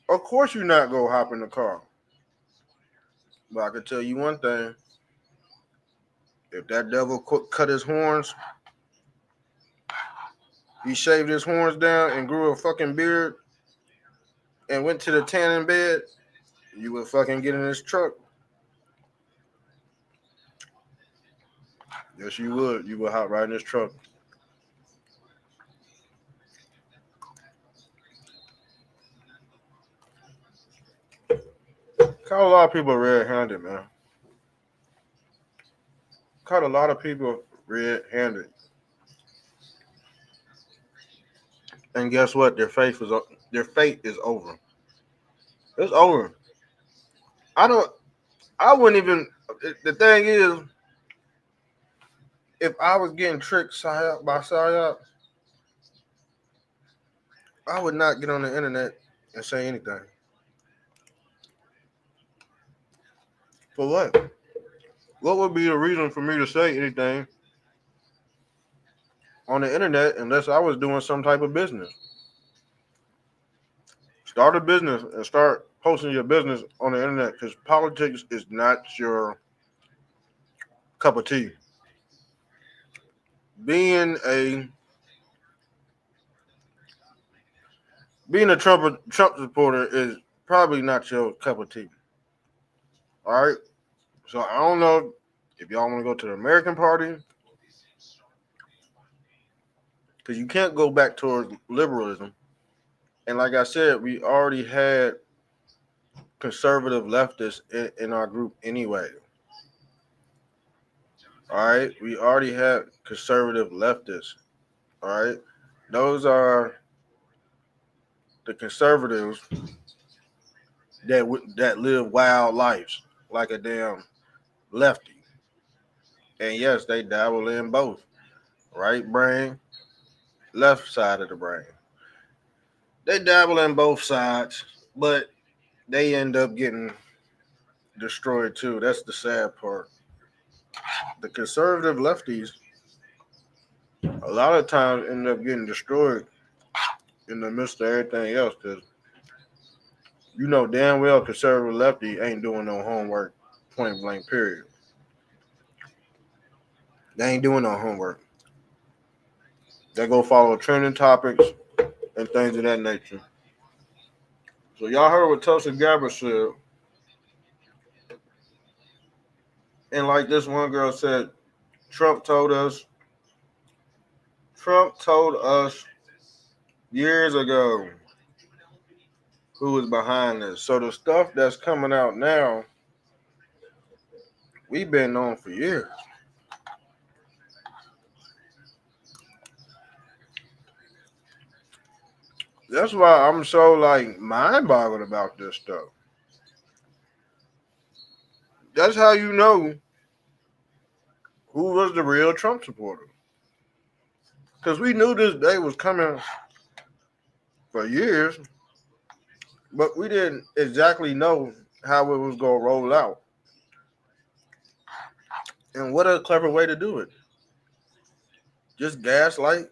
[SPEAKER 3] Of course you're not gonna hop in the car. But I can tell you one thing: if that devil cut his horns, he shaved his horns down and grew a fucking beard and went to the tanning bed, you would fucking get in his truck. Yes, you would. You would hop right in his truck. Caught a lot of people red-handed, man. Caught a lot of people red-handed. And guess what? Their fate is over. It's over. I don't. I wouldn't even. The thing is, if I was getting tricked by psyop, I would not get on the internet and say anything. For what? What would be the reason for me to say anything on the internet unless I was doing some type of business? Start a business and start posting your business on the internet because politics is not your cup of tea. Being a Trump supporter is probably not your cup of tea. All right. So I don't know if y'all want to go to the American Party because you can't go back towards liberalism. And like I said, we already had conservative leftists in our group anyway. All right. We already had conservative leftists. All right. Those are the conservatives that live wild lives like a damn lefty. And yes, they dabble in both. Right brain, left side of the brain. They dabble in both sides, but they end up getting destroyed too. That's the sad part. The conservative lefties a lot of times end up getting destroyed in the midst of everything else because you know damn well conservative lefty ain't doing no homework, point blank, period. They ain't doing no homework. They go follow trending topics and things of that nature. So y'all heard what Tulsi Gabbard said. And like this one girl said, Trump told us years ago who was behind this. So the stuff that's coming out now, we've been known for years. That's why I'm so like mind boggled about this stuff. That's how you know who was the real Trump supporter. Because we knew this day was coming for years. But we didn't exactly know how it was going to roll out. And what a clever way to do it. Just gaslight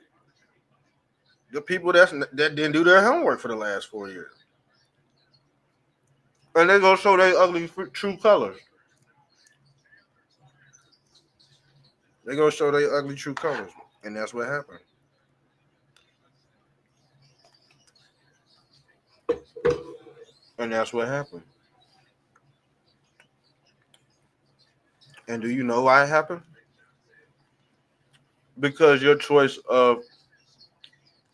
[SPEAKER 3] the people that didn't do their homework for the last 4 years. And they going to show their ugly true colors. They going to show their ugly true colors. And that's what happened. And that's what happened. And do you know why it happened? Because your choice of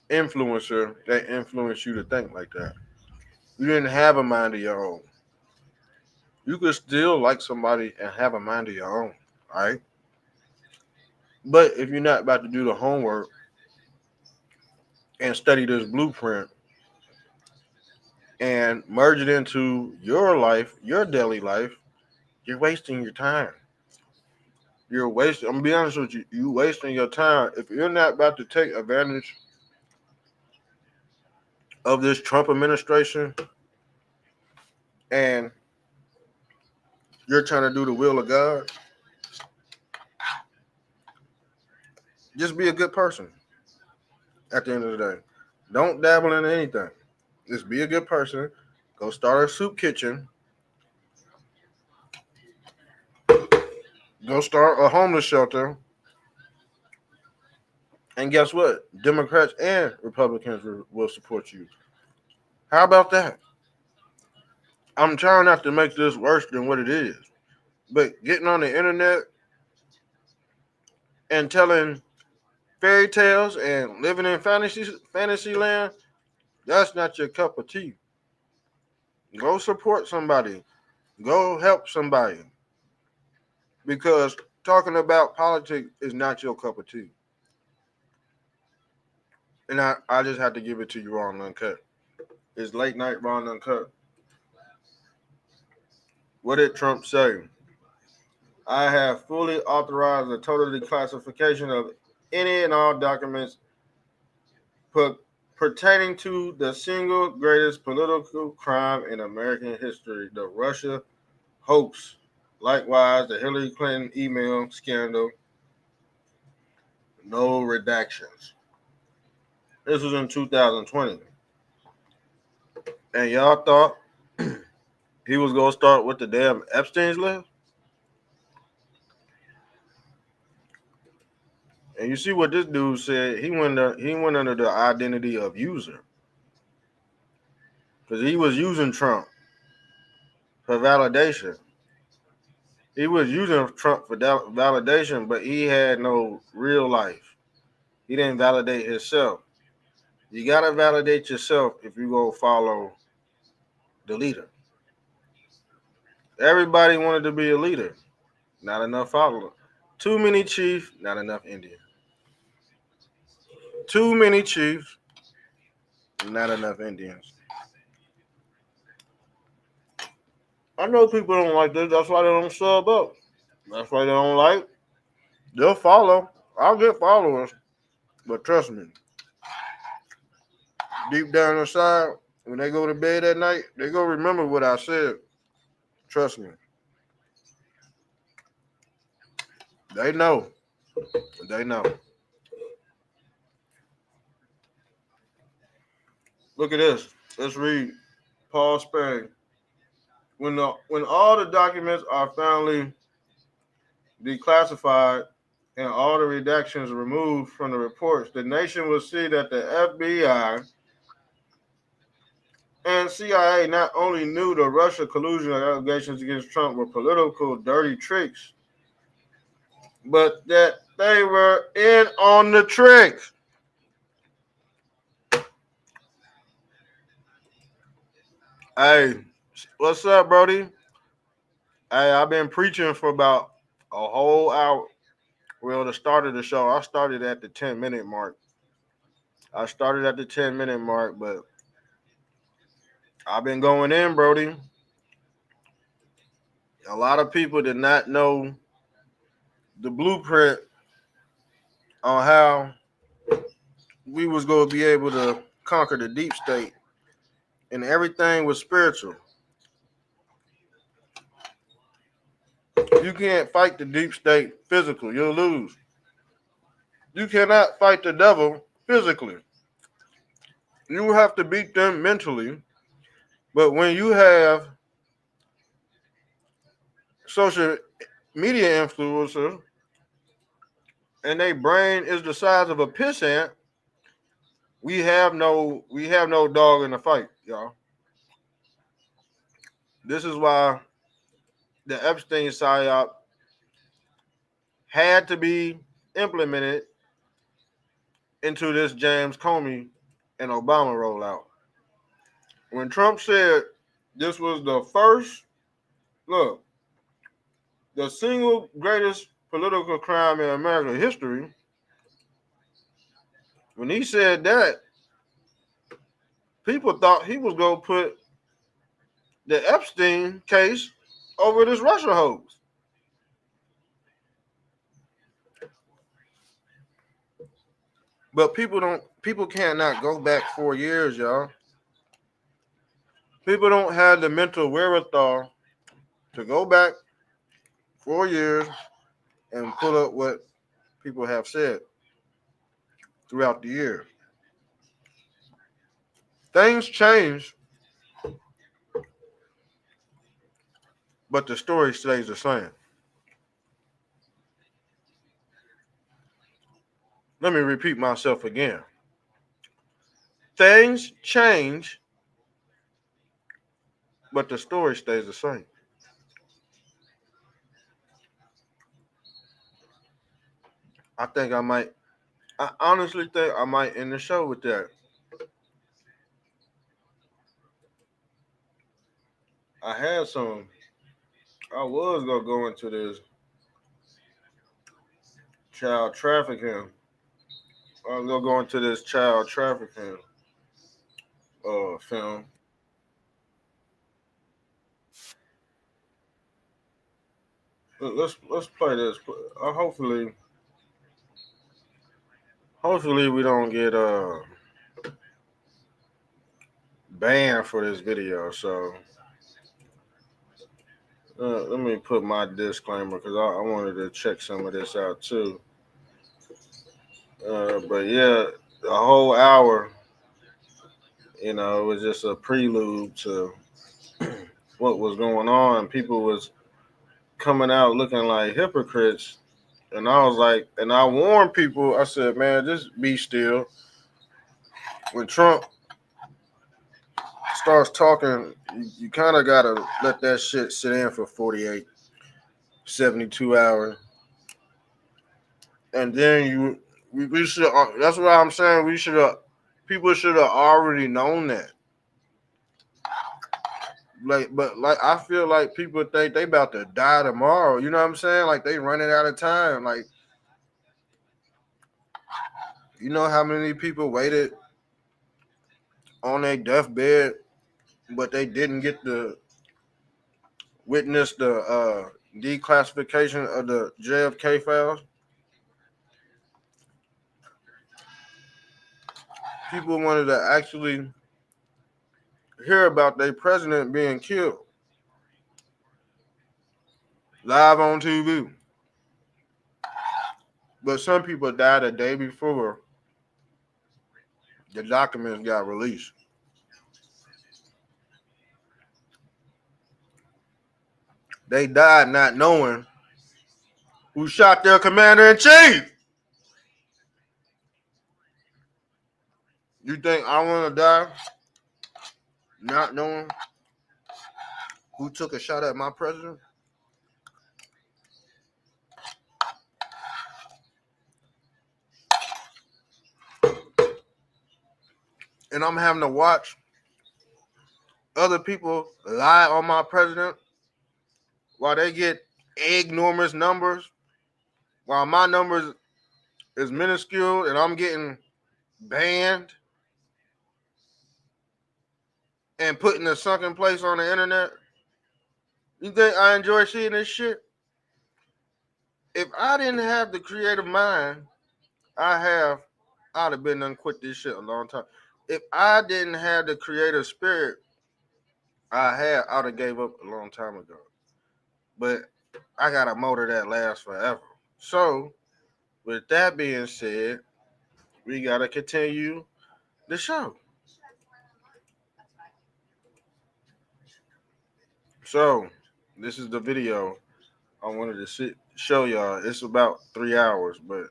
[SPEAKER 3] influencer that influenced you to think like that. You didn't have a mind of your own. You could still like somebody and have a mind of your own, right? But if you're not about to do the homework and study this blueprint and merge it into your life, your daily life, you're wasting your time. You're wasting, I'm gonna be honest with you, you're wasting your time. If you're not about to take advantage of this Trump administration and you're trying to do the will of God, just be a good person at the end of the day. Don't dabble in anything. Just be a good person. Go start a soup kitchen. Go start a homeless shelter. And guess what? Democrats and Republicans will support you. How about that? I'm trying not to make this worse than what it is. But getting on the internet and telling fairy tales and living in fantasy land, that's not your cup of tea. Go support somebody. Go help somebody. Because talking about politics is not your cup of tea. And I just have to give it to you raw and uncut. It's late night raw and uncut. What did Trump say? I have fully authorized the total declassification of any and all documents pertaining to the single greatest political crime in American history, the Russia hoax. Likewise, the Hillary Clinton email scandal. No redactions. This was in 2020. And y'all thought he was going to start with the damn Epstein's list? And you see what this dude said? He went under the identity of user. Because he was using Trump for validation. He was using Trump for validation, but he had no real life. He didn't validate himself. You got to validate yourself if you go follow the leader. Everybody wanted to be a leader. Not enough followers. Too many chiefs, not enough Indians. Too many chiefs, not enough Indians. I know people don't like this. That's why they don't sub up. That's why they don't like. They'll follow. I'll get followers. But trust me, deep down inside, when they go to bed at night, they go remember what I said. Trust me. They know. They know. Look at this. Let's read Paul Spain. When all the documents are finally declassified and all the redactions removed from the reports, the nation will see that the FBI and CIA not only knew the Russia collusion allegations against Trump were political dirty tricks, but that they were in on the trick. Hey, what's up, Brody? Hey, I've been preaching for about a whole hour. Well, the start of the show, I started at the 10-minute mark. But I've been going in, Brody. A lot of people did not know the blueprint on how we was going to be able to conquer the deep state and everything was spiritual. You can't fight the deep state physically. You'll lose. You cannot fight the devil physically. You have to beat them mentally. But when you have social media influencers and their brain is the size of a piss ant, we have no dog in the fight, y'all. This is why the Epstein psyop had to be implemented into this James Comey and Obama rollout. When Trump said this was the first, look, the single greatest political crime in American history, when he said that, people thought he was going to put the Epstein case over this Russia hoax. But people cannot go back 4 years, y'all. People don't have the mental wherewithal to go back 4 years and pull up what people have said throughout the year. Things change, but the story stays the same. Let me repeat myself again. Things change, but the story stays the same. I honestly think I might end the show with that. I was going to go into this child trafficking. I was going to go into this child trafficking film. Let's play this. Hopefully we don't get banned for this video. So let me put my disclaimer because I wanted to check some of this out too. But yeah, the whole hour, it was just a prelude to what was going on. People was coming out looking like hypocrites. And I was like, and I warned people, I said, man, just be still. When Trump starts talking, you kind of got to let that shit sit in for 48, 72 hours. And then we should, that's what I'm saying, people should have already known that. But I feel like people think they about to die tomorrow. You know what I'm saying? Like they running out of time. Like, you know how many people waited on their deathbed, but they didn't get to witness the declassification of the JFK files? People wanted to actually hear about their president being killed live on TV. But some people died a day before the documents got released. They died not knowing who shot their commander in chief. You think I want to die not knowing who took a shot at my president? And I'm having to watch other people lie on my president while they get enormous numbers, while my numbers is minuscule and I'm getting banned and put in a sunken place on the internet. You think I enjoy seeing this shit? If I didn't have the creative mind I'd have been done quit this shit a long time. If I didn't have the creative spirit I'd have gave up a long time ago. But I got a motor that lasts forever. So, with that being said, we gotta continue the show. So, this is the video I wanted to show y'all. It's about 3 hours, but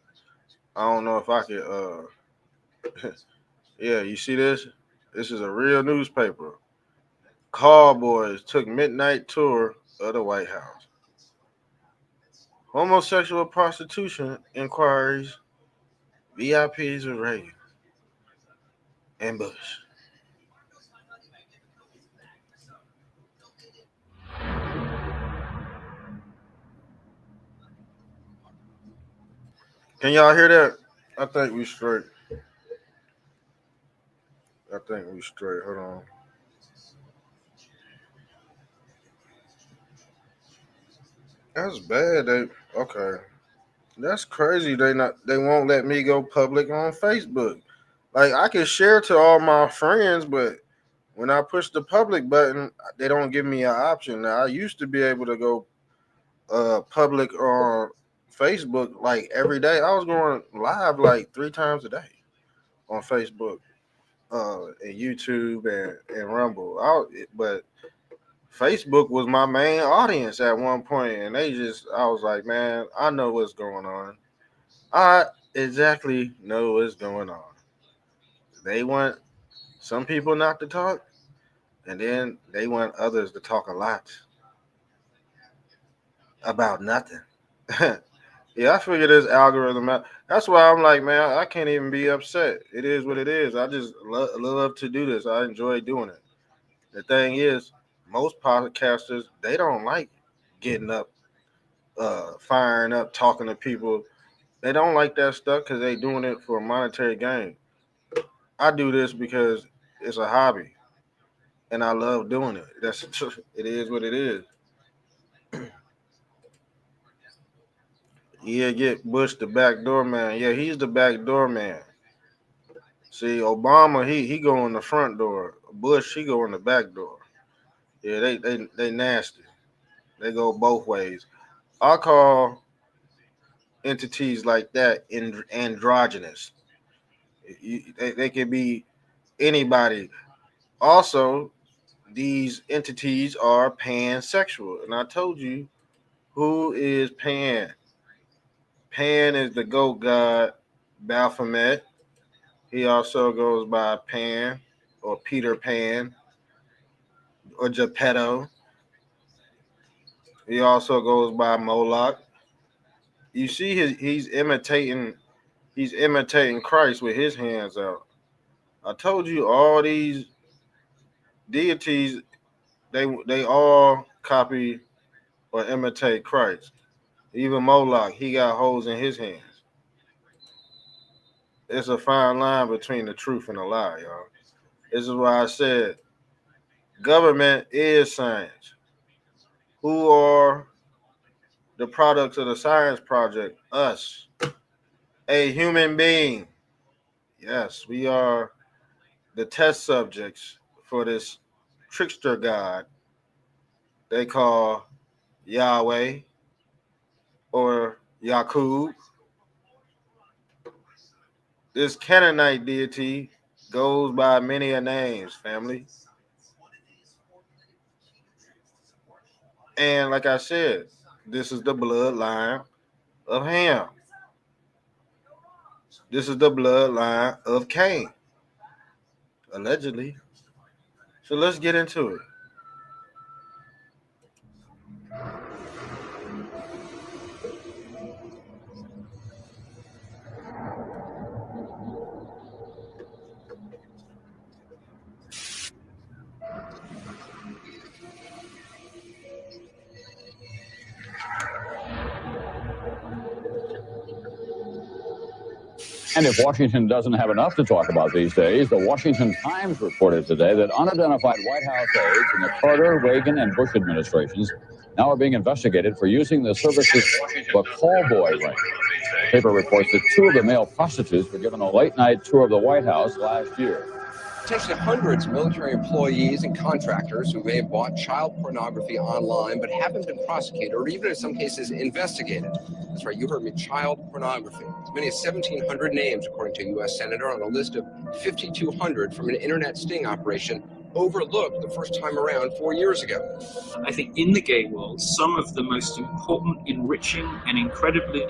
[SPEAKER 3] I don't know if I could. Yeah, you see this? This is a real newspaper. Cowboys took midnight tour of the White House. Homosexual prostitution inquiries, VIPs with Reagan and Bush. Can y'all hear that? I think we straight. I think we straight. Hold on. That's bad. Okay. That's crazy. They won't let me go public on Facebook. Like I can share to all my friends, but when I push the public button, they don't give me an option. Now I used to be able to go public on Facebook like every day. I was going live like 3 times a day on Facebook, and YouTube and Rumble. But Facebook was my main audience at one point, and I was like, man, I know what's going on. I exactly know what's going on. They want some people not to talk, and then they want others to talk a lot about nothing. Yeah, I figured this algorithm out. That's why I'm like, man, I can't even be upset. It is what it is. I just love to do this. I enjoy doing it. The thing is, most podcasters, they don't like getting up, firing up, talking to people. They don't like that stuff because they doing it for a monetary gain. I do this because it's a hobby and I love doing it. It is what it is. Yeah, get Bush the backdoor man. Yeah, he's the backdoor man. See, Obama, he go in the front door. Bush, he go in the back door. Yeah, they nasty. They go both ways. I call entities like that androgynous. They can be anybody. Also, these entities are pansexual. And I told you, who is Pan? Pan is the goat god Baphomet. He also goes by Pan or Peter Pan or Geppetto. He also goes by Moloch. You see he's imitating Christ with his hands out. I told you all these deities they all copy or imitate Christ. Even Moloch, he got holes in his hands. It's a fine line between the truth and the lie, y'all. This is why I said government is science. Who are the products of the science project? Us, a human being. Yes, we are the test subjects for this trickster god they call Yahweh or Yakub. This Canaanite deity goes by many a names, family. And like I said, this is the bloodline of Ham. This is the bloodline of Cain, allegedly. So let's get into it.
[SPEAKER 2] And if Washington doesn't have enough to talk about these days, the Washington Times reported today that unidentified White House aides in the Carter, Reagan, and Bush administrations now are being investigated for using the services of a call boy ring. The paper reports that 2 of the male prostitutes were given a late-night tour of the White House last year.
[SPEAKER 4] Potentially hundreds of military employees and contractors who may have bought child pornography online but haven't been prosecuted or even in some cases investigated. That's right, you heard me, child pornography. As many as 1,700 names, according to a U.S. Senator, on a list of 5,200 from an internet sting operation overlooked the first time around 4 years ago.
[SPEAKER 5] I think in the gay world, some of the most important, enriching, and incredibly,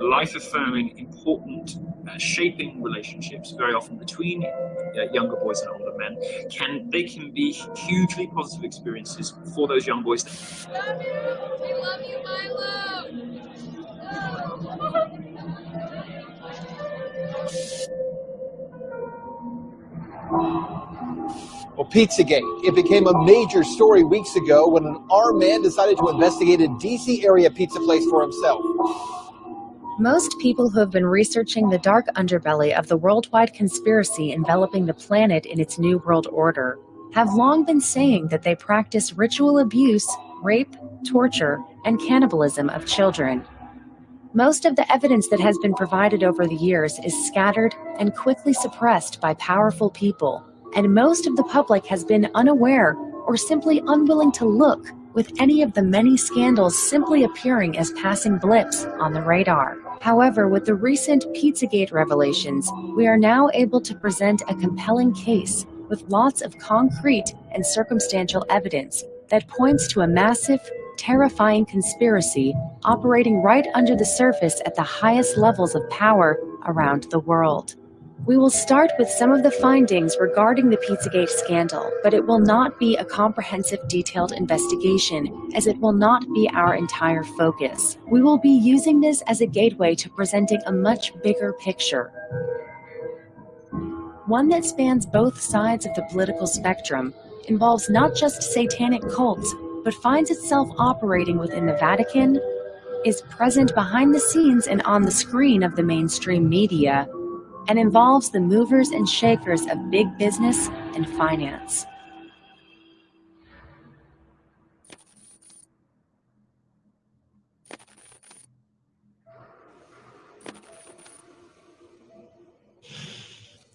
[SPEAKER 5] life-affirming, important, shaping relationships, very often between younger boys and older men, can be hugely positive experiences for those young boys.
[SPEAKER 6] Love you. We love you, Milo.
[SPEAKER 7] Well, Pizzagate, it became a major story weeks ago when an armed man decided to investigate a D.C. area pizza place for himself.
[SPEAKER 8] Most people who have been researching the dark underbelly of the worldwide conspiracy enveloping the planet in its new world order have long been saying that they practice ritual abuse, rape, torture, and cannibalism of children. Most of the evidence that has been provided over the years is scattered and quickly suppressed by powerful people, and most of the public has been unaware or simply unwilling to look, with any of the many scandals simply appearing as passing blips on the radar. However, with the recent Pizzagate revelations, we are now able to present a compelling case with lots of concrete and circumstantial evidence that points to a massive, terrifying conspiracy operating right under the surface at the highest levels of power around the world. We will start with some of the findings regarding the Pizzagate scandal, but it will not be a comprehensive, detailed investigation, as it will not be our entire focus. We will be using this as a gateway to presenting a much bigger picture, one that spans both sides of the political spectrum, involves not just satanic cults, but finds itself operating within the Vatican, is present behind the scenes and on the screen of the mainstream media, and involves the movers and shakers of big business and finance.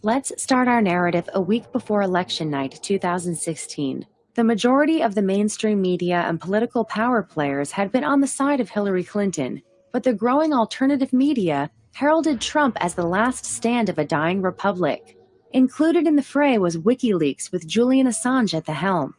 [SPEAKER 8] Let's start our narrative a week before election night 2016. The majority of the mainstream media and political power players had been on the side of Hillary Clinton, but the growing alternative media heralded Trump as the last stand of a dying republic. Included in the fray was WikiLeaks with Julian Assange at the helm.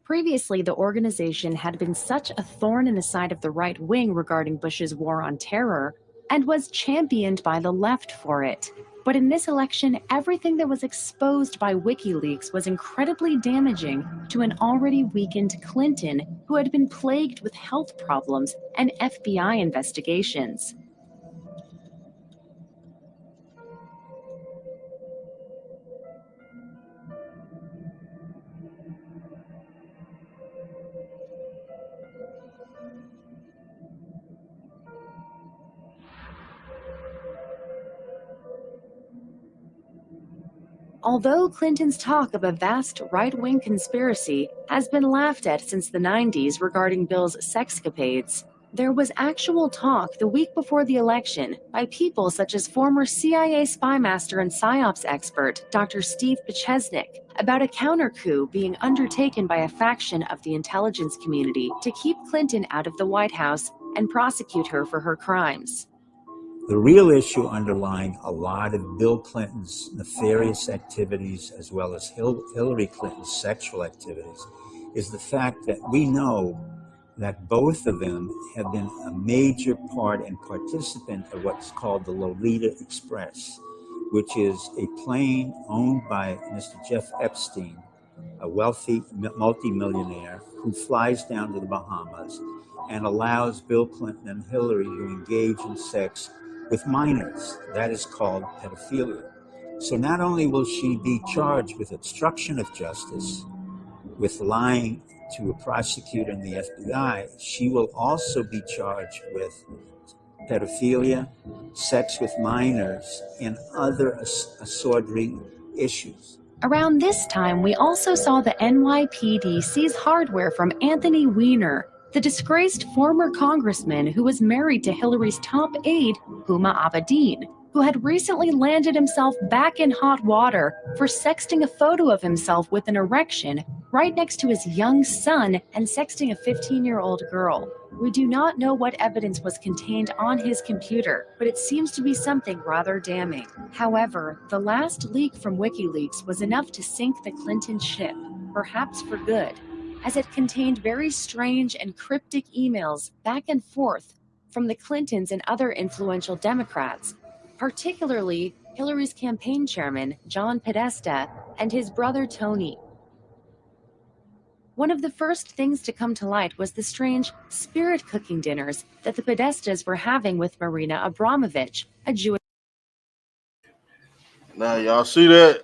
[SPEAKER 8] Previously, the organization had been such a thorn in the side of the right wing regarding Bush's war on terror, and was championed by the left for it. But in this election, everything that was exposed by WikiLeaks was incredibly damaging to an already weakened Clinton, who had been plagued with health problems and FBI investigations. Although Clinton's talk of a vast right-wing conspiracy has been laughed at since the 90s regarding Bill's sexcapades, there was actual talk the week before the election by people such as former CIA spy master and PSYOPs expert Dr. Steve Pichesnik about a counter-coup being undertaken by a faction of the intelligence community to keep Clinton out of the White House and prosecute her for her crimes.
[SPEAKER 9] The real issue underlying a lot of Bill Clinton's nefarious activities, as well as Hillary Clinton's sexual activities, is the fact that we know that both of them have been a major part and participant of what's called the Lolita Express, which is a plane owned by Mr. Jeff Epstein, a wealthy multimillionaire who flies down to the Bahamas and allows Bill Clinton and Hillary to engage in sex with minors. That is called pedophilia. So not only will she be charged with obstruction of justice, with lying to a prosecutor in the FBI, she will also be charged with pedophilia, sex with minors, and other assorted issues.
[SPEAKER 8] Around this time, we also saw the NYPD seize hardware from Anthony Weiner, the disgraced former congressman who was married to Hillary's top aide, Huma Abedin, who had recently landed himself back in hot water for sexting a photo of himself with an erection right next to his young son and sexting a 15-year-old girl. We do not know what evidence was contained on his computer, but it seems to be something rather damning. However, the last leak from WikiLeaks was enough to sink the Clinton ship, perhaps for good, as it contained very strange and cryptic emails back and forth from the Clintons and other influential Democrats, particularly Hillary's campaign chairman, John Podesta, and his brother Tony. One of the first things to come to light was the strange spirit cooking dinners that the Podestas were having with Marina Abramovich, a Jewish.
[SPEAKER 3] Now, y'all see that?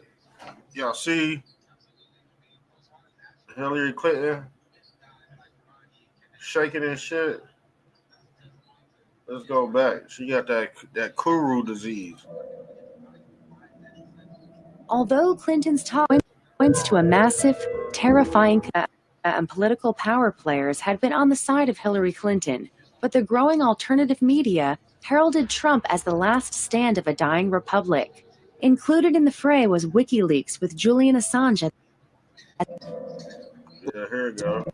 [SPEAKER 3] Y'all see Hillary Clinton shaking and shit? Let's go back. She got that Kuru disease.
[SPEAKER 8] Although Clinton's talk points to a massive, terrifying and political power players had been on the side of Hillary Clinton, but the growing alternative media heralded Trump as the last stand of a dying republic. Included in the fray was WikiLeaks with Julian Assange.
[SPEAKER 3] Yeah, here we go.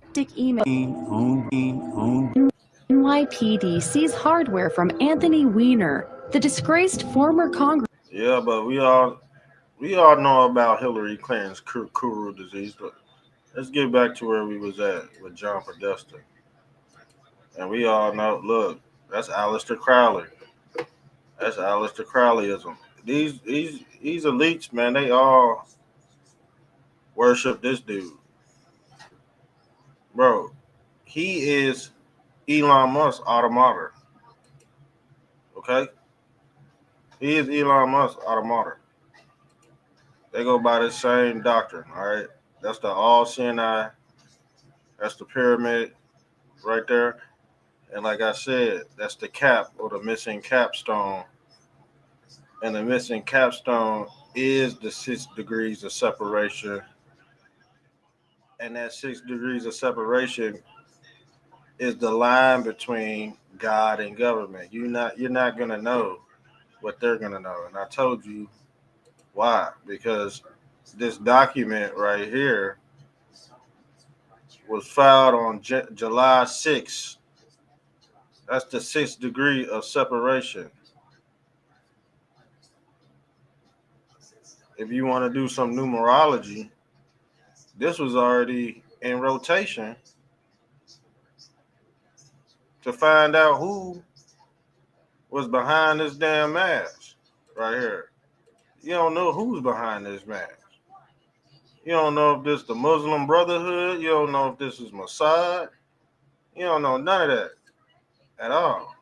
[SPEAKER 8] NYPD seized hardware from Anthony Weiner, the disgraced former Congress.
[SPEAKER 3] Yeah, but we all know about Hillary Clinton's Kuru disease, but let's get back to where we was at with John Podesta. And we all know, look, that's Aleister Crowley. That's Aleister Crowleyism. These elites, man, they all worship this dude. Bro, he is Elon Musk's automata. Okay? He is Elon Musk's automata. They go by the same doctrine, all right? That's the all-seeing eye. That's the pyramid right there. And like I said, that's the cap or the missing capstone. And the missing capstone is the 6 degrees of separation. And that 6 degrees of separation is the line between God and government. You're not gonna know what they're gonna know. And I told you why. Because this document right here was filed on July 6th. That's the 6th degree of separation. If you want to do some numerology, this was already in rotation to find out who was behind this damn mask right here. You don't know who's behind this mask. You don't know if this is the Muslim Brotherhood. You don't know if this is Mossad. You don't know none of that at all.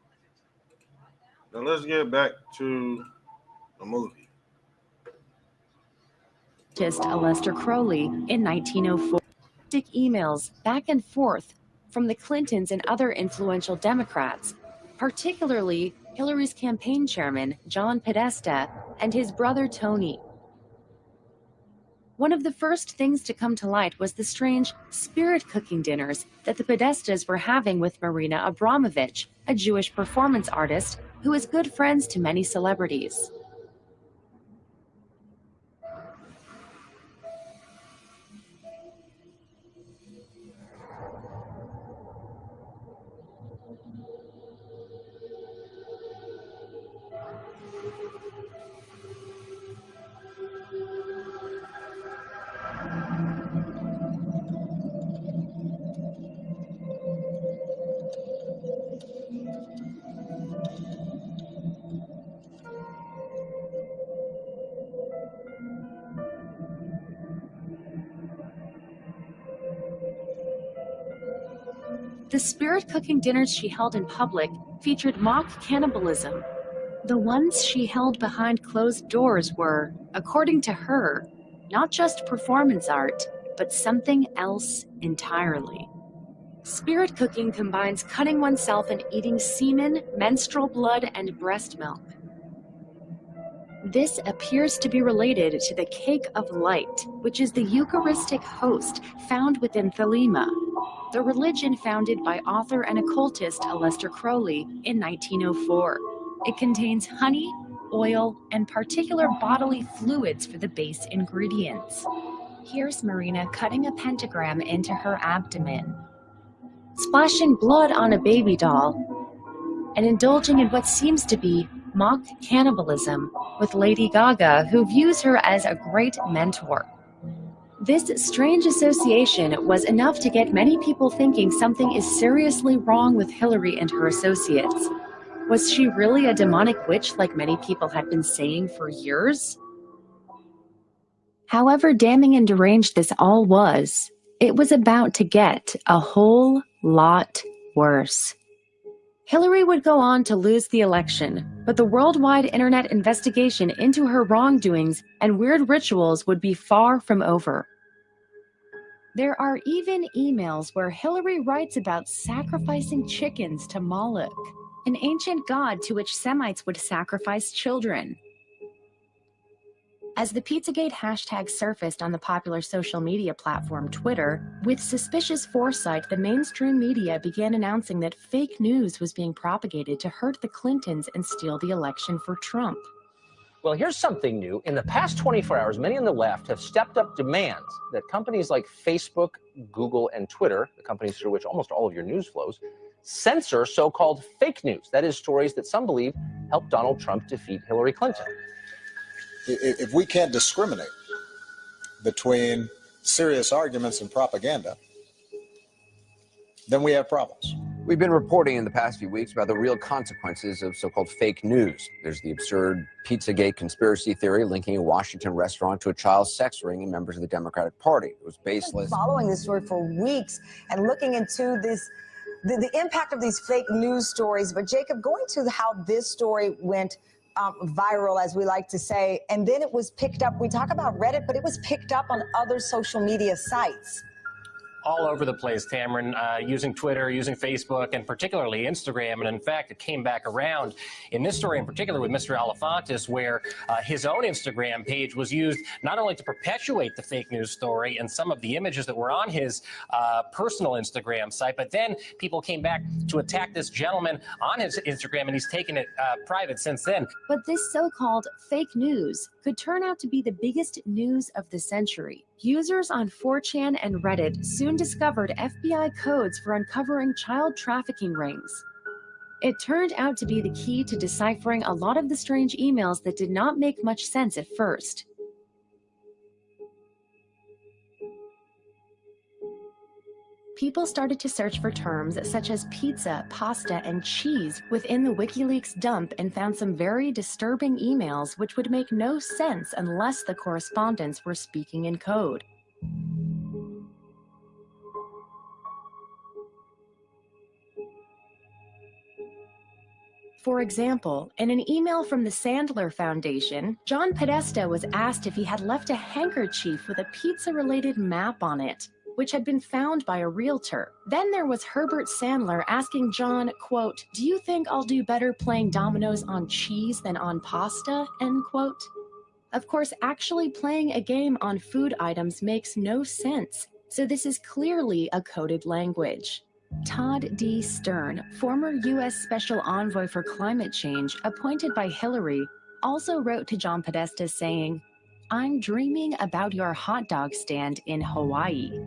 [SPEAKER 3] Now let's get back to the movie.
[SPEAKER 8] Aleister Crowley in 1904. Emails back and forth from the Clintons and other influential Democrats, particularly Hillary's campaign chairman, John Podesta, and his brother Tony. One of the first things to come to light was the strange spirit cooking dinners that the Podestas were having with Marina Abramovich, a Jewish performance artist who is good friends to many celebrities. The spirit cooking dinners she held in public featured mock cannibalism. The ones she held behind closed doors were, according to her, not just performance art, but something else entirely. Spirit cooking combines cutting oneself and eating semen, menstrual blood, and breast milk. This appears to be related to the cake of light, which is the Eucharistic host found within Thelema, the religion founded by author and occultist Aleister Crowley in 1904. It contains honey, oil, and particular bodily fluids for the base ingredients. Here's Marina cutting a pentagram into her abdomen, splashing blood on a baby doll, and indulging in what seems to be mock cannibalism with Lady Gaga, who views her as a great mentor. This strange association was enough to get many people thinking something is seriously wrong with Hillary and her associates. Was she really a demonic witch like many people had been saying for years? However damning and deranged this all was, it was about to get a whole lot worse. Hillary would go on to lose the election, but the worldwide internet investigation into her wrongdoings and weird rituals would be far from over. There are even emails where Hillary writes about sacrificing chickens to Moloch, an ancient god to which Semites would sacrifice children. As the Pizzagate hashtag surfaced on the popular social media platform Twitter, with suspicious foresight, the mainstream media began announcing that fake news was being propagated to hurt the Clintons and steal the election for Trump.
[SPEAKER 10] Well, here's something new. In the past 24 hours, many on the left have stepped up demands that companies like Facebook, Google, and Twitter, the companies through which almost all of your news flows, censor so-called fake news. That is, stories that some believe helped Donald Trump defeat Hillary Clinton.
[SPEAKER 11] If we can't discriminate between serious arguments and propaganda, then we have problems.
[SPEAKER 4] We've been reporting in the past few weeks about the real consequences of so-called fake news. There's the absurd Pizzagate conspiracy theory linking a Washington restaurant to a child sex ring and members of the Democratic Party. It was baseless.
[SPEAKER 12] Following this story for weeks and looking into this, the impact of these fake news stories. But Jacob, going to how this story went viral, as we like to say, and then it was picked up. We talk about Reddit, but it was picked up on other social media sites.
[SPEAKER 13] All over the place, Tamron, using Twitter, using Facebook, and particularly Instagram. And in fact, it came back around in this story in particular with Mr. Elefantis, where his own Instagram page was used not only to perpetuate the fake news story and some of the images that were on his personal Instagram site, but then people came back to attack this gentleman on his Instagram, and he's taken it private since then.
[SPEAKER 8] But this so-called fake news could turn out to be the biggest news of the century. Users on 4chan and Reddit soon discovered FBI codes for uncovering child trafficking rings. It turned out to be the key to deciphering a lot of the strange emails that did not make much sense at first. People started to search for terms such as pizza, pasta, and cheese within the WikiLeaks dump and found some very disturbing emails which would make no sense unless the correspondents were speaking in code. For example, in an email from the Sandler Foundation, John Podesta was asked if he had left a handkerchief with a pizza-related map on it, which had been found by a realtor. Then there was Herbert Sandler asking John, quote, "Do you think I'll do better playing dominoes on cheese than on pasta?" End quote. Of course, actually playing a game on food items makes no sense, so this is clearly a coded language. Todd D. Stern, former U.S. Special Envoy for Climate Change, appointed by Hillary, also wrote to John Podesta saying, "I'm dreaming about your hot dog stand in Hawaii."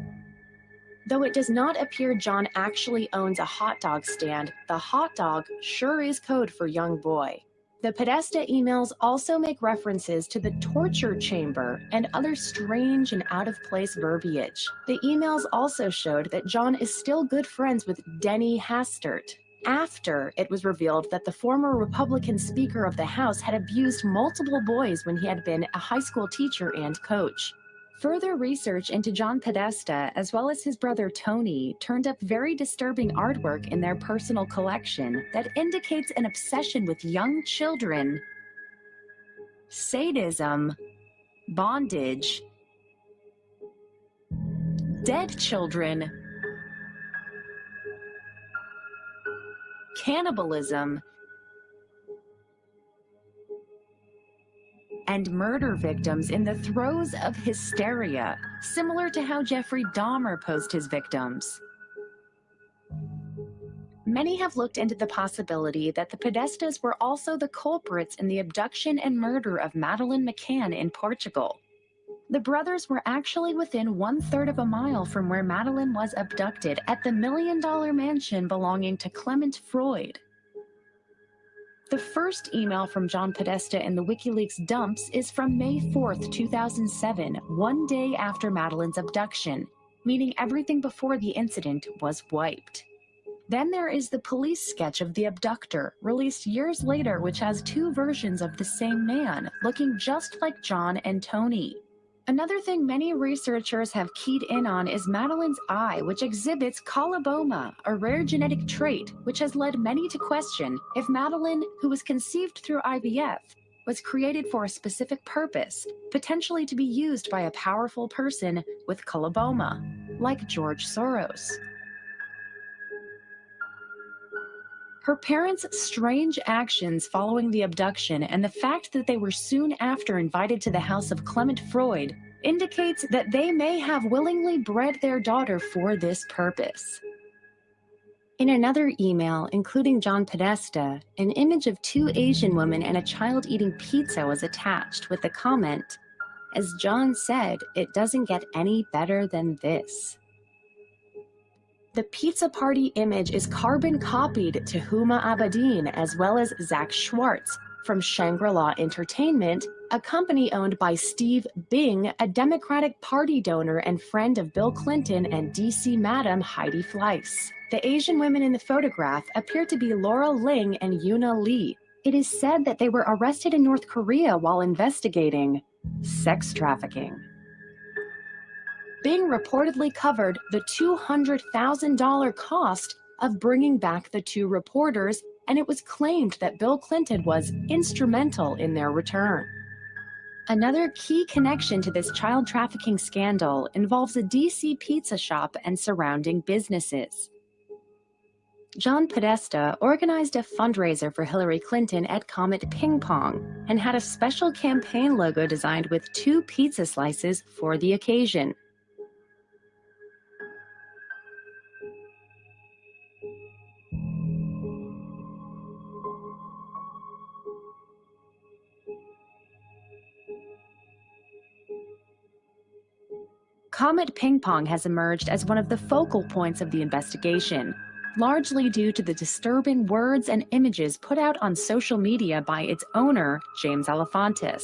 [SPEAKER 8] Though it does not appear John actually owns a hot dog stand, the hot dog sure is code for young boy. The Podesta emails also make references to the torture chamber and other strange and out-of-place verbiage. The emails also showed that John is still good friends with Denny Hastert, after it was revealed that the former Republican Speaker of the House had abused multiple boys when he had been a high school teacher and coach. Further research into John Podesta, as well as his brother Tony, turned up very disturbing artwork in their personal collection that indicates an obsession with young children, sadism, bondage, dead children, cannibalism, and murder victims in the throes of hysteria, similar to how Jeffrey Dahmer posed his victims. Many have looked into the possibility that the Podestas were also the culprits in the abduction and murder of Madeleine McCann in Portugal. The brothers were actually within 1/3 of a mile from where Madeleine was abducted at the $1 million mansion belonging to Clement Freud. The first email from John Podesta in the WikiLeaks dumps is from May 4th, 2007, one day after Madeleine's abduction, meaning everything before the incident was wiped. Then there is the police sketch of the abductor, released years later, which has two versions of the same man, looking just like John and Tony. Another thing many researchers have keyed in on is Madeleine's eye, which exhibits coloboma, a rare genetic trait, which has led many to question if Madeleine, who was conceived through IVF, was created for a specific purpose, potentially to be used by a powerful person with coloboma, like George Soros. Her parents' strange actions following the abduction and the fact that they were soon after invited to the house of Clement Freud indicates that they may have willingly bred their daughter for this purpose. In another email, including John Podesta, an image of two Asian women and a child eating pizza was attached with the comment, "As John said, it doesn't get any better than this." The pizza party image is carbon copied to Huma Abedin as well as Zach Schwartz from Shangri-La Entertainment, a company owned by Steve Bing, a Democratic Party donor and friend of Bill Clinton and DC Madam Heidi Fleiss. The Asian women in the photograph appear to be Laura Ling and Yuna Lee. It is said that they were arrested in North Korea while investigating sex trafficking. Bing reportedly covered the $200,000 cost of bringing back the two reporters, and it was claimed that Bill Clinton was instrumental in their return. Another key connection to this child trafficking scandal involves a DC pizza shop and surrounding businesses. John Podesta organized a fundraiser for Hillary Clinton at Comet Ping Pong and had a special campaign logo designed with two pizza slices for the occasion. Comet Ping Pong has emerged as one of the focal points of the investigation, largely due to the disturbing words and images put out on social media by its owner, James Alefantis.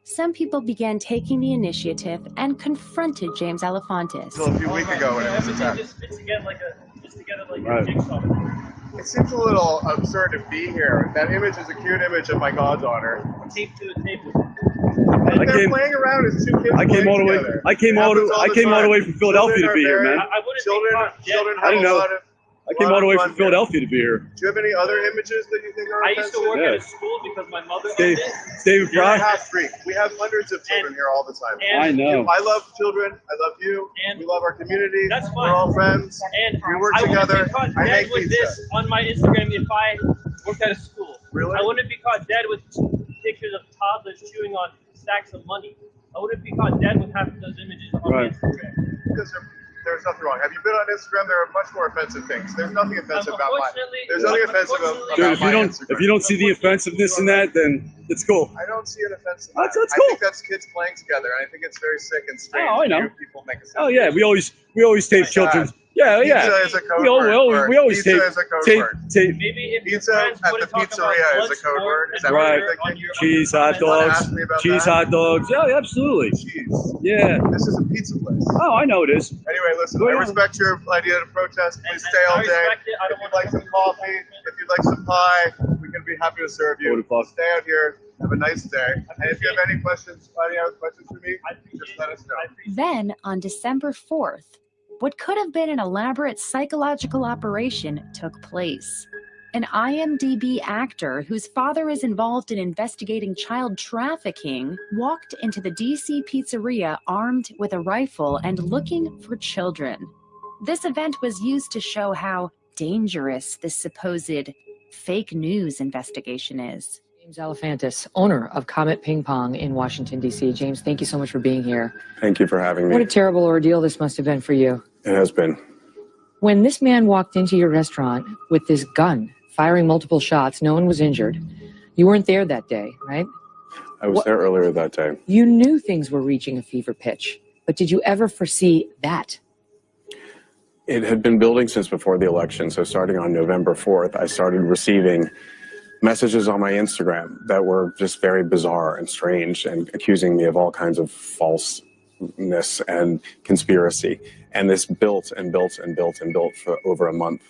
[SPEAKER 8] Some people began taking the initiative and confronted James Alefantis.
[SPEAKER 14] A few weeks ago when it was attacked.
[SPEAKER 5] It's together like a jigsaw.
[SPEAKER 14] It seems a little absurd to be here. That image is a cute image of my goddaughter.
[SPEAKER 5] Taped to a table.
[SPEAKER 14] And they're playing around as two kids.
[SPEAKER 15] I came all the way.
[SPEAKER 14] Together.
[SPEAKER 15] I came all the way from Philadelphia to be here, man.
[SPEAKER 14] Children
[SPEAKER 15] I
[SPEAKER 14] have
[SPEAKER 15] didn't
[SPEAKER 14] a
[SPEAKER 15] know.
[SPEAKER 14] lot of.
[SPEAKER 15] I came all the way from Philadelphia to be here.
[SPEAKER 14] Do you have any other images that you think are
[SPEAKER 5] I used to work
[SPEAKER 14] offensive?
[SPEAKER 5] at a school because my mother
[SPEAKER 15] Dave,
[SPEAKER 5] owned it.
[SPEAKER 15] David
[SPEAKER 14] You're
[SPEAKER 15] Fry.
[SPEAKER 14] a half freak. We have hundreds of children here all the time.
[SPEAKER 5] I
[SPEAKER 15] know.
[SPEAKER 14] I love children. I love you. We love our community.
[SPEAKER 5] That's fine.
[SPEAKER 14] We're all friends.
[SPEAKER 5] And
[SPEAKER 14] we work
[SPEAKER 5] I wouldn't
[SPEAKER 14] together.
[SPEAKER 5] be caught
[SPEAKER 14] I
[SPEAKER 5] dead
[SPEAKER 14] make
[SPEAKER 5] with
[SPEAKER 14] pizza.
[SPEAKER 5] this on my Instagram if I worked at a school.
[SPEAKER 14] Really?
[SPEAKER 5] I wouldn't be caught dead with pictures of toddlers chewing on stacks of money. I wouldn't be caught dead with half of those images on my Instagram.
[SPEAKER 14] Because there's nothing wrong. Have you been on Instagram? There are much more offensive things. There's nothing offensive about mine. There's nothing offensive about
[SPEAKER 15] Dude,
[SPEAKER 14] my Instagram.
[SPEAKER 15] if you don't see the offensiveness in that, then it's cool.
[SPEAKER 14] I don't see an offense in
[SPEAKER 15] That's
[SPEAKER 14] that.
[SPEAKER 15] cool.
[SPEAKER 14] I think that's kids playing together, and I think it's very sick and strange.
[SPEAKER 15] Oh, I know.
[SPEAKER 14] when people make a
[SPEAKER 15] Oh yeah, we always tape children's. Yeah, yeah.
[SPEAKER 14] Pizza is a code
[SPEAKER 15] we
[SPEAKER 14] word.
[SPEAKER 15] always
[SPEAKER 14] Pizza
[SPEAKER 15] tape
[SPEAKER 14] is a code
[SPEAKER 15] tape
[SPEAKER 14] word.
[SPEAKER 15] tape.
[SPEAKER 5] Maybe if
[SPEAKER 14] Pizza at the pizzeria is a code word. Is that what
[SPEAKER 15] Right.
[SPEAKER 14] you're thinking?
[SPEAKER 15] Cheese, hot dogs. Cheese, hot dogs. Yeah, absolutely.
[SPEAKER 14] Cheese.
[SPEAKER 15] Yeah.
[SPEAKER 14] This is a pizza place.
[SPEAKER 15] Oh, I know it is.
[SPEAKER 14] Anyway, listen,
[SPEAKER 15] Go
[SPEAKER 14] I
[SPEAKER 15] ahead.
[SPEAKER 14] respect your idea to protest. Please stay all
[SPEAKER 5] I
[SPEAKER 14] day.
[SPEAKER 5] respect it. I
[SPEAKER 14] If
[SPEAKER 5] don't
[SPEAKER 14] you'd like some coffee, if you'd like some pie, we can be happy to serve you. Stay out here. Have a nice day. And if you have any questions, any other questions for me, just let us know.
[SPEAKER 8] Then, on December 4th, what could have been an elaborate psychological operation took place. An IMDb actor whose father is involved in investigating child trafficking walked into the DC pizzeria armed with a rifle and looking for children. This event was used to show how dangerous this supposed fake news investigation is.
[SPEAKER 16] James Alefantis, owner of Comet Ping Pong in Washington, D.C. James, thank you so much for being here.
[SPEAKER 17] Thank you for having me.
[SPEAKER 16] What a terrible ordeal this must have been for you.
[SPEAKER 17] It has been.
[SPEAKER 16] When this man walked into your restaurant with this gun, firing multiple shots, no one was injured. You weren't there that day, right?
[SPEAKER 17] I was there earlier that day.
[SPEAKER 16] You knew things were reaching a fever pitch, but did you ever foresee that?
[SPEAKER 17] It had been building since before the election. So starting on November 4th, I started receiving messages on my Instagram that were just very bizarre and strange and accusing me of all kinds of falseness and conspiracy. And this built and built and built and built for over a month.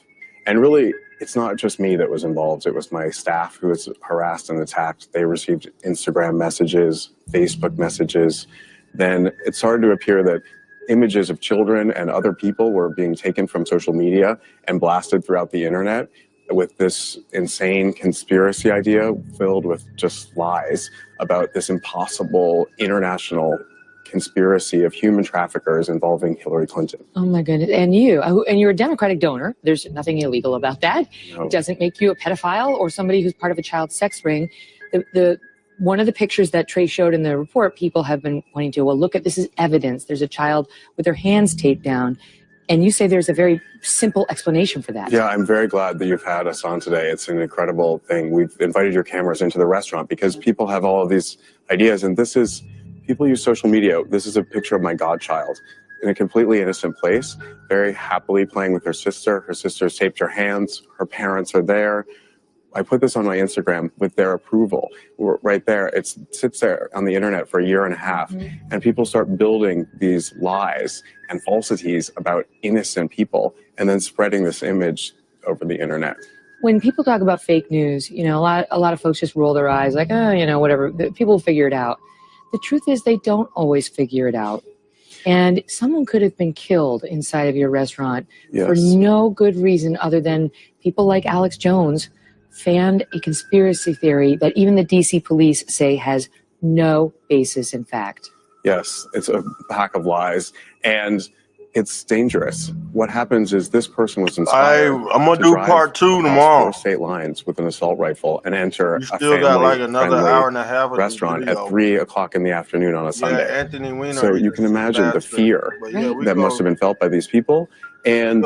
[SPEAKER 17] And really, it's not just me that was involved. It was my staff who was harassed and attacked. They received Instagram messages, Facebook messages. Then it started to appear that images of children and other people were being taken from social media and blasted throughout the internet with this insane conspiracy idea filled with just lies about this impossible international conspiracy of human traffickers involving Hillary Clinton.
[SPEAKER 16] Oh my goodness. And you're a Democratic donor. There's nothing illegal about that.
[SPEAKER 17] No.
[SPEAKER 16] It doesn't make you a pedophile or somebody who's part of a child sex ring. One of the pictures that Trey showed in the report, people have been pointing to, well, look at this is evidence. There's a child with their hands taped down. And you say there's a very simple explanation for that.
[SPEAKER 17] Yeah, I'm very glad that you've had us on today. It's an incredible thing. We've invited your cameras into the restaurant because people have all of these ideas. And people use social media. This is a picture of my godchild in a completely innocent place, very happily playing with her sister. Her sister's taped her hands. Her parents are there. I put this on my Instagram with their approval. Right there, it sits there on the internet for a year and a half, and people start building these lies and falsities about innocent people, and then spreading this image over the internet.
[SPEAKER 16] When people talk about fake news, a lot of folks just roll their eyes like, whatever. People will figure it out. The truth is they don't always figure it out. And someone could have been killed inside of your restaurant for no good reason other than people like Alex Jones fanned a conspiracy theory that even the DC police say has no basis in fact.
[SPEAKER 17] Yes, it's a pack of lies, and it's dangerous. What happens is this person was inspired.
[SPEAKER 3] I'm gonna do part 2 tomorrow.
[SPEAKER 17] 4 state lines with an assault rifle and enter
[SPEAKER 3] You still got like another hour and a half of
[SPEAKER 17] restaurant at 3 o'clock in the afternoon on a Sunday.
[SPEAKER 3] Anthony Weiner.
[SPEAKER 17] So you can imagine the fear that must have been felt by these people. And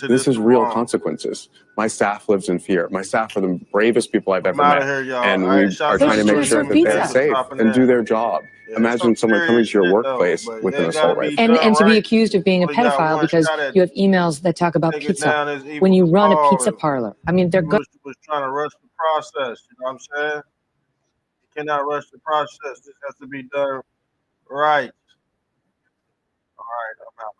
[SPEAKER 17] this is real consequences. My staff lives in fear. My staff are the bravest people I've ever met. And we are trying to make sure that they're safe and do their job. Imagine someone coming to your workplace with an assault rifle.
[SPEAKER 16] And to be accused of being a pedophile because you have emails that talk about pizza when you run a pizza parlor. I mean, they're
[SPEAKER 3] was trying to rush the process. You know what I'm saying? You cannot rush the process. This has to be done right. All right, I'm out.